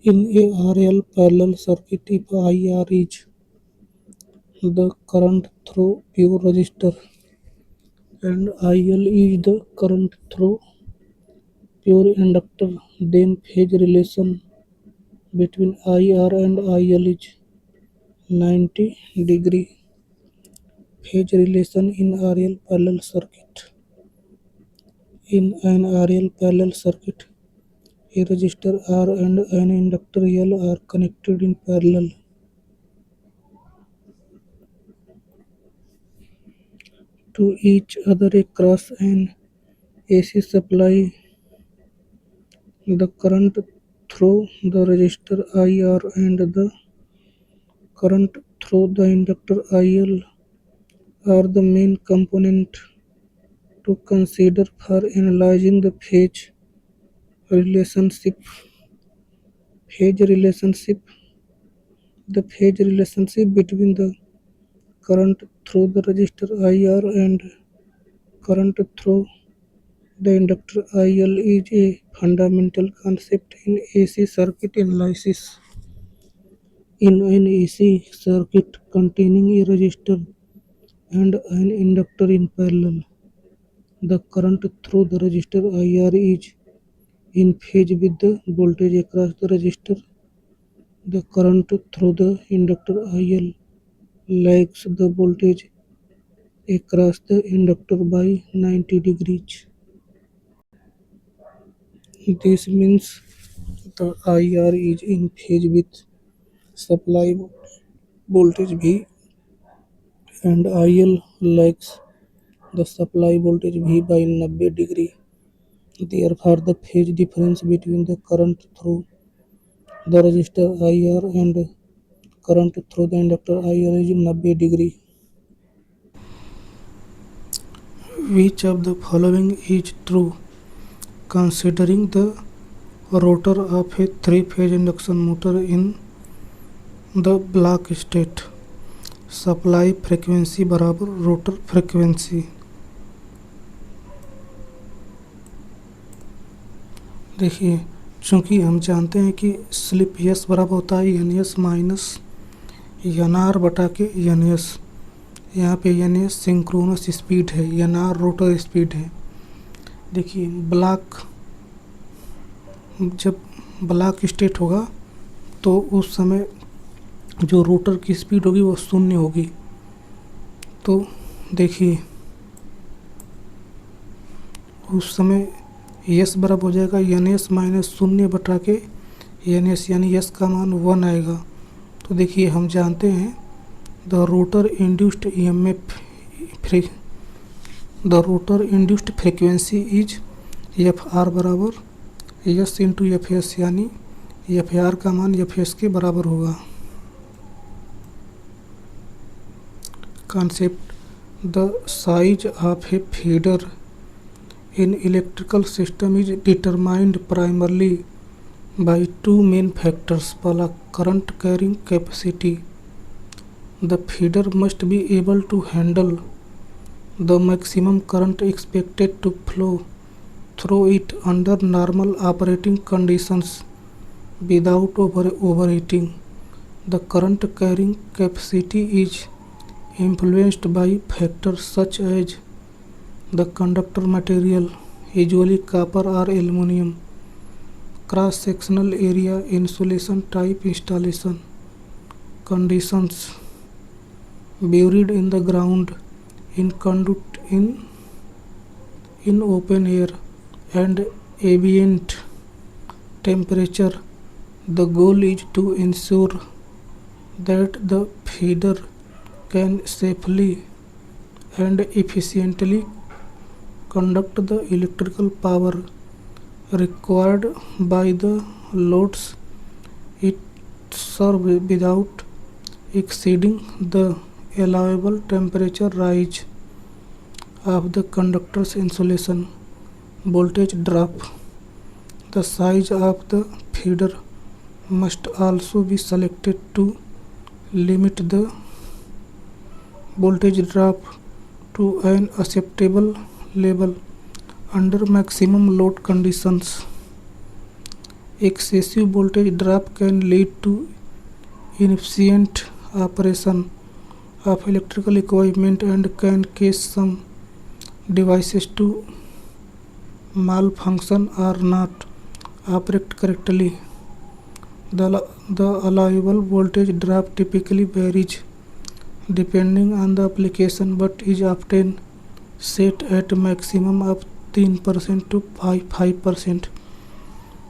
Speaker 1: In a RL parallel circuit, if IR is the current through pure resistor and IL is the current through pure inductor, then phase relation between IR and IL is 90 degree। Phase relation in RL parallel circuit। In an RL parallel circuit, a resistor R and an inductor L are connected in parallel to each other across an AC supply। The current through the resistor IR and the current through the inductor IL are the main component to consider for analyzing the phase relationship। Phase relationship, the phase relationship between the current through the resistor IR and current through the inductor IL is a fundamental concept in AC circuit analysis। In an AC circuit containing a resistor and an inductor in parallel, the current through the resistor IR is in phase with the voltage across the resistor। The current through the inductor IL lags the voltage across the inductor by 90 degrees। This means the IR is in phase with supply voltage V and IL lags the supply voltage V by 90 degree। Therefore, the phase difference between the current through the resistor IR and current through the inductor IL is 90 degree। Which of the following is true considering the rotor of a three-phase induction motor in the block state? Supply frequency बराबर rotor frequency. देखिए चूँकि हम जानते हैं कि slip yes बराबर होता है N S minus N R बटा के एन एस। यहाँ पे एन एस सिंक्रोनस स्पीड है, एन आर रोटर स्पीड है। देखिए जब ब्लॉक स्टेट होगा तो उस समय जो रोटर की स्पीड होगी वो शून्य होगी। तो देखिए उस समय एस बराबर हो जाएगा एन एस माइनस शून्य बटा के एन एस, यानी एस का मान 1 आएगा। तो देखिए हम जानते हैं The rotor induced EMF free the rotor induced frequency is FR बराबर S इंटू एफ एस, यानी एफ आर का मान एफ एस के बराबर होगा। Concept: the size of a feeder in electrical system is determined primarily by two main factors. पहला, current carrying capacity. The feeder must be able to handle the maximum current expected to flow through it under normal operating conditions without overheating. The current carrying capacity is influenced by factors such as the conductor material, usually copper or aluminum, cross-sectional area, insulation type, installation conditions, buried in the ground, in conduit, in open air, and ambient temperature. The goal is to ensure that the feeder can safely and efficiently conduct the electrical power required by the loads it serves without exceeding the allowable temperature rise of the conductor's insulation. Voltage drop. The size of the feeder must also be selected to limit the voltage drop to an acceptable level under maximum load conditions. Excessive voltage drop can lead to inefficient operation of electrical equipment and can cause some devices to malfunction or not operate correctly. The allowable voltage drop typically varies depending on the application, but is often set at a maximum of 3% to 5%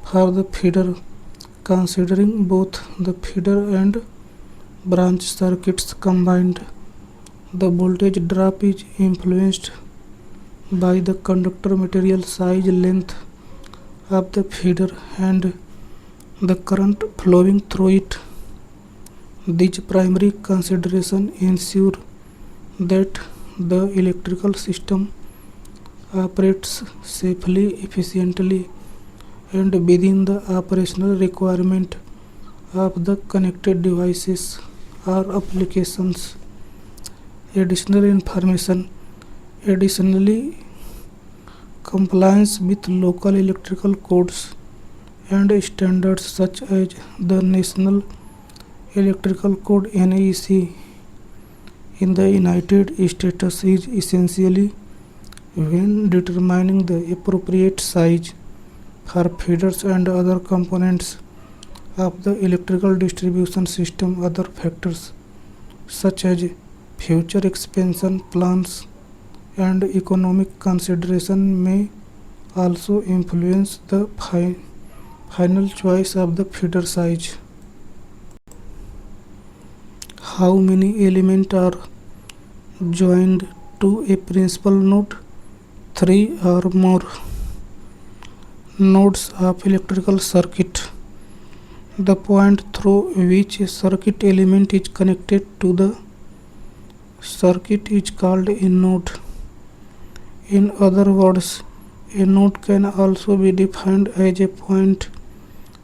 Speaker 1: for the feeder. Considering both the feeder and branch circuits combined, the voltage drop is influenced by the conductor material size, length of the feeder, and the current flowing through it. These primary considerations ensure that the electrical system operates safely, efficiently, and within the operational requirement of the connected devices or applications. Additional information. Additionally, compliance with local electrical codes and standards such as the National Electrical Code (NEC) in the United States is essentially when determining the appropriate size for feeders and other components of the electrical distribution system. Other factors such as future expansion plans and economic consideration may also influence the final choice of the feeder size. How many elements are joined to a principal node? 3 or more. Nodes of electrical circuit. The point through which a circuit element is connected to the circuit is called a node. In other words, a node can also be defined as a point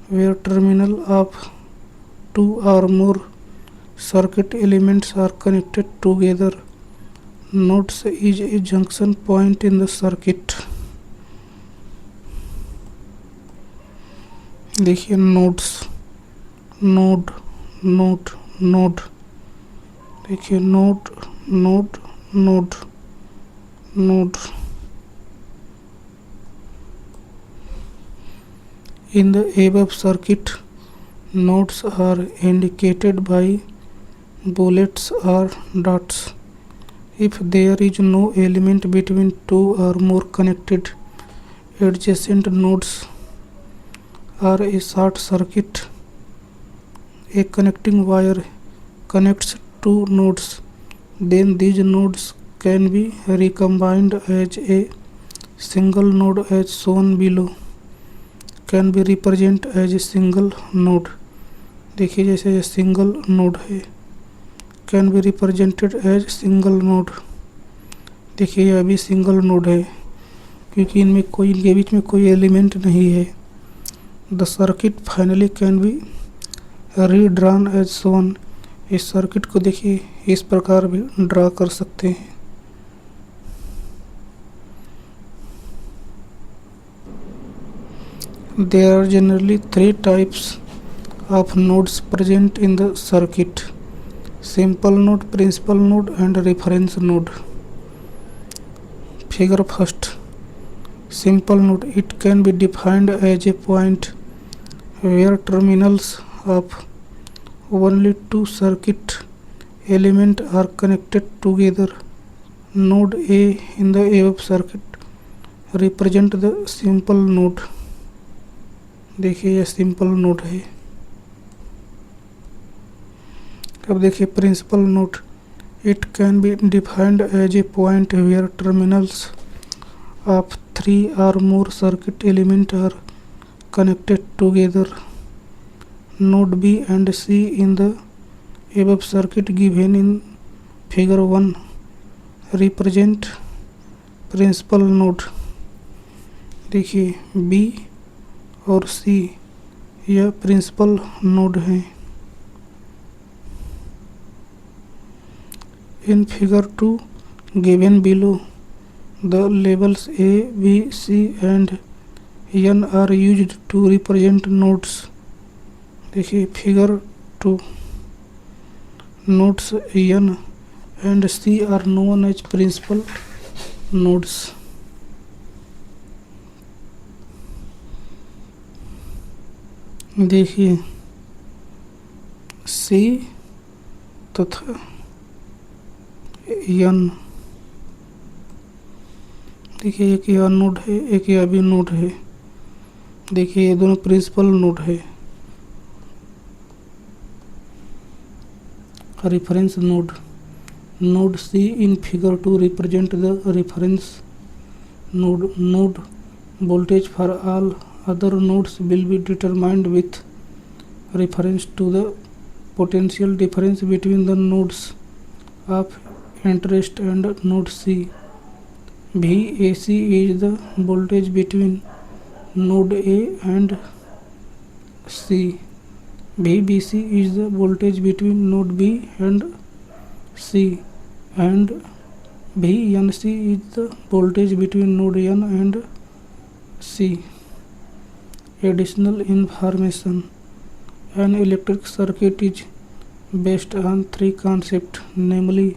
Speaker 1: where terminals of two or more circuit elements are connected together. Nodes is a junction point in the circuit. देखिए nodes, node, node, node, देखिए node, node, node, node. In the above circuit, nodes are indicated by bullets or dots. If there is no element between two or more connected adjacent nodes or a short circuit, a connecting wire connects two nodes, then these nodes can be recombined as a single node as shown below. Can be represented as a single node. देखिए जैसे ये single node है, can be represented as single node. देखिए ये अभी single node है क्योंकि इनके बीच में कोई एलिमेंट नहीं है। The circuit finally can be redrawn as shown. इस सर्किट को देखिए इस प्रकार भी ड्रा कर सकते हैं। There are generally three types of nodes present in the circuit: simple node, principal node, and reference node. Figure first. Simple node. It can be defined as a point where terminals of only two circuit elements are connected together. Node A in the above circuit represent the simple node. देखिए यह simple node है। अब देखिए principal node. It can be defined as a point where terminals of three or more circuit element are connected together. Node B and C in the above circuit given in figure 1 represent principal node. देखिए B और C यह principal node है। In figure 2 given below the labels A B C and N are used to represent nodes. देखिए figure 2 nodes N and C are known as principal nodes. देखिए C तथा N. देखिए एक यह node है, एक यह भी नोड है। देखिए ये दोनों प्रिंसिपल नोड है। Reference node. Node C in figure 2 represent the reference node. Node voltage for all other nodes will be determined with reference to the potential difference between the nodes of interest and node C. VAC is the voltage between node A and C. VBC is the voltage between node B and C, and VNC is the voltage between node N and C. Additional information: an electric circuit is based on three concepts, namely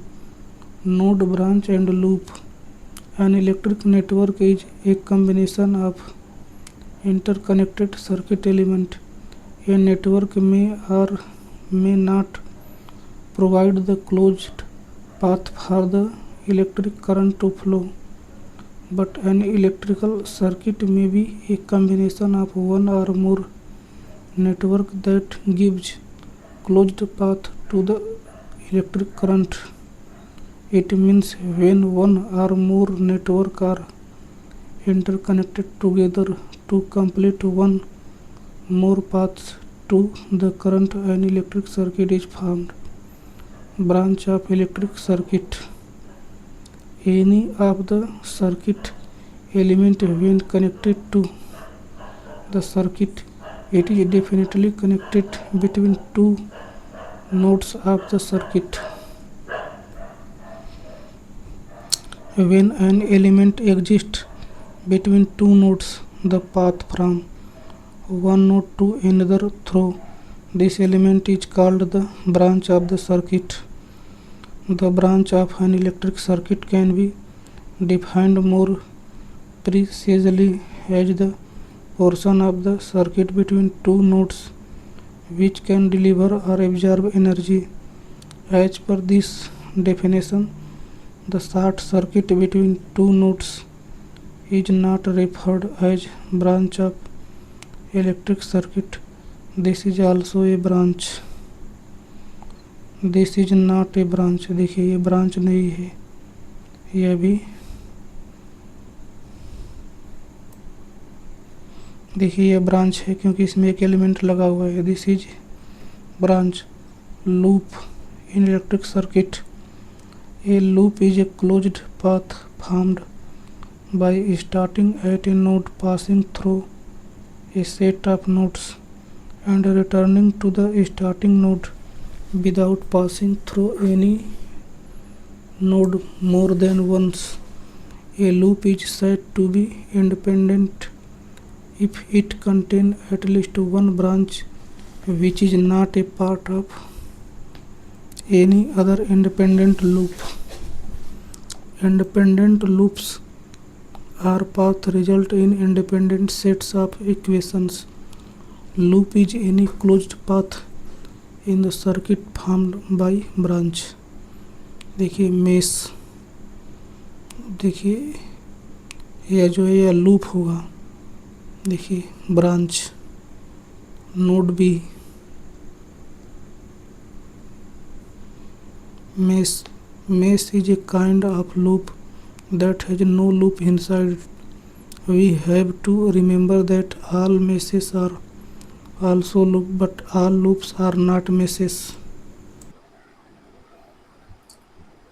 Speaker 1: node, branch, and loop. An electric network is a combination of interconnected circuit elements. A network may or may not provide the closed path for the electric current to flow, but an electrical circuit may be a combination of one or more networks that gives closed path to the electric current. It means when one or more networks are interconnected together to complete one more paths to the current, an electric circuit is formed. Branch of electric circuit: any of the circuit element when connected to the circuit, it is definitely connected between two nodes of the circuit. When an element exists between two nodes, the path from one node to another through this element is called the branch of the circuit. The branch of an electric circuit can be defined more precisely as the portion of the circuit between two nodes which can deliver or absorb energy. As per this definition, the short circuit between two nodes is not referred as branch of electric circuit. This is also a branch. This is not a branch. देखिए ये branch नहीं है, ये भी देखिए ये branch है क्योंकि इसमें एक एलिमेंट लगा हुआ है। This is branch. Loop in electric circuit, A loop is a closed path formed by starting at a node, passing through a set of nodes and returning to the starting node without passing through any node more than once. A loop is said to be independent if it contains at least one branch which is not a part of any other independent loop. Independent loops are path result in independent sets of equations. Loop is any closed path in the circuit formed by branch. देखिए mesh, देखिए यह जो है यह loop होगा। देखिए branch, node B, mesh. Mesh is a kind of loop that has no loop inside. We have to remember that all meshes are also loop, but all loops are not meshes.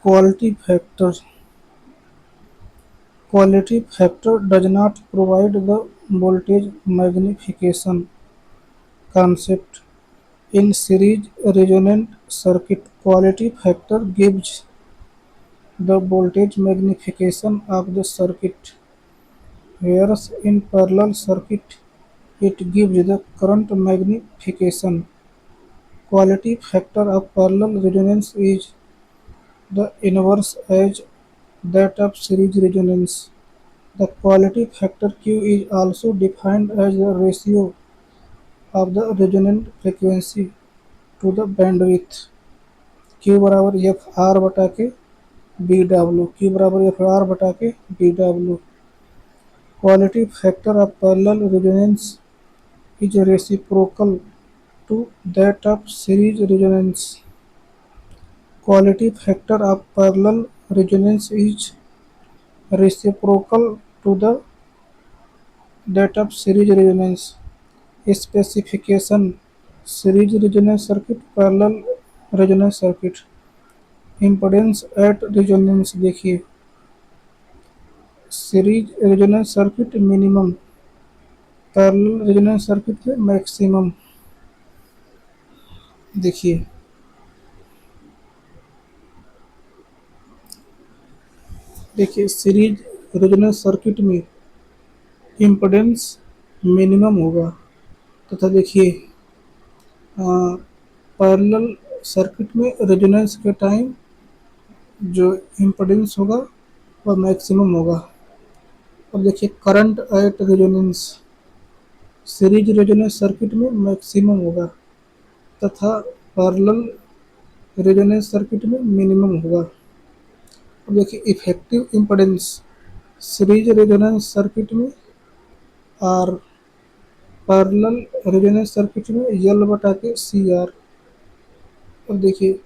Speaker 1: Quality factor. Quality factor does not provide the voltage magnification concept. In series resonant circuit, quality factor gives the voltage magnification of the circuit, whereas in parallel circuit it gives the current magnification. Quality factor of parallel resonance is the inverse as that of series resonance. The quality factor Q is also defined as the ratio of the resonant frequency to the bandwidth. Q बराबर F R बटा के B W, Q बराबर F R बटा के B W. Quality factor of parallel resonance is reciprocal to that of series resonance. Quality factor of parallel resonance is reciprocal to the that of series resonance. Specification: series resonance circuit, parallel resonance circuit. Impedance at resonance देखिए, series resonance circuit minimum, parallel resonance circuit में maximum. देखिए देखिए series resonance circuit में impedance minimum होगा, तथा देखिए parallel circuit में resonance के टाइम जो इम्पीडेंस होगा वह मैक्सिमम होगा। अब देखिए current at resonance, series resonance circuit में मैक्सिमम होगा तथा पैरेलल रेजोनेंस सर्किट में मिनिमम होगा। अब देखिए effective impedance series resonance circuit में आर, पैरेलल रेजोनेंस सर्किट में एल बटा के सी आर। अब देखिए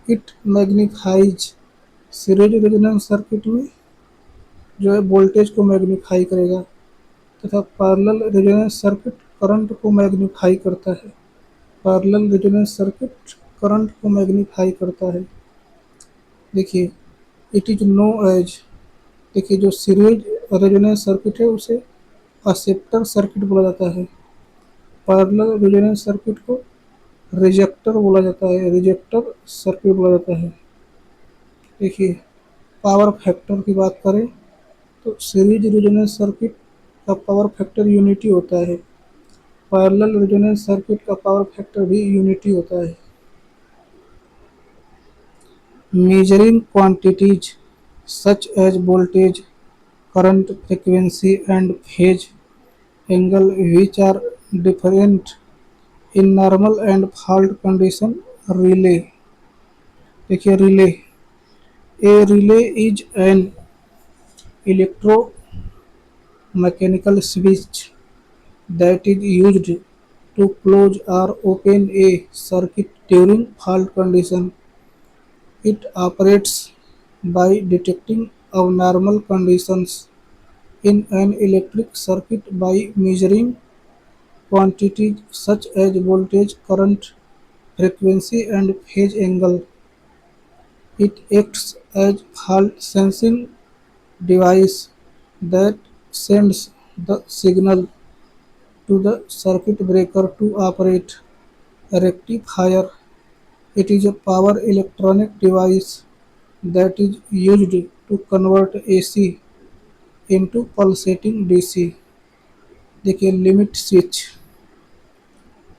Speaker 1: it magnifies, series resonance circuit में जो है वोल्टेज को मैग्नीफाई करेगा तथा पैरेलल रेजोनेंस सर्किट करंट को मैग्नीफाई करता है। पैरेलल रेजोनेंस सर्किट करंट को मैग्नीफाई करता है। देखिए इट इज नो एज, देखिए जो सीरीज रेजोनेंस सर्किट है उसे एक्सेप्टर सर्किट बोला जाता है। पैरेलल रेजोनेंस सर्किट को रिजेक्टर बोला जाता है, रिजेक्टर सर्किट बोला जाता है। देखिए पावर फैक्टर की बात करें तो सीरीज रेजोनेंस सर्किट का पावर फैक्टर यूनिटी होता है, पैरेलल रेजोनेंस सर्किट का पावर फैक्टर भी यूनिटी होता है। Measuring quantities such as voltage, current, frequency and phase angle which are different in normal and fault condition. Relay, देखिए relay, A relay is an electromechanical switch that is used to close or open a circuit during fault condition. It operates by detecting abnormal conditions in an electric circuit by measuring quantities such as voltage, current, frequency, and phase angle. It acts as fault sensing device that sends the signal to the circuit breaker to operate a rectifier. It is a power electronic device that is used to convert AC into pulsating DC. देखिए limit switch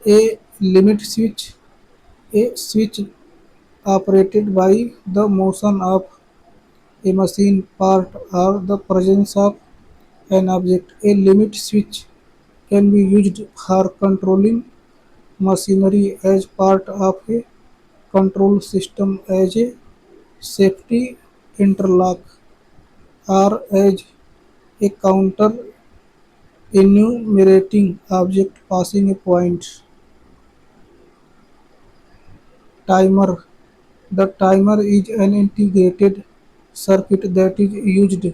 Speaker 1: A limit switch, a switch operated by the motion of a machine part or the presence of an object. A limit switch can be used for controlling machinery as part of a control system, as a safety interlock, or as a counter enumerating object passing a point. Timer. The timer is an integrated circuit that is used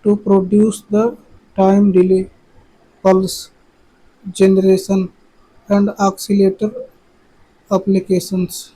Speaker 1: to produce the time delay, pulse generation, and oscillator applications.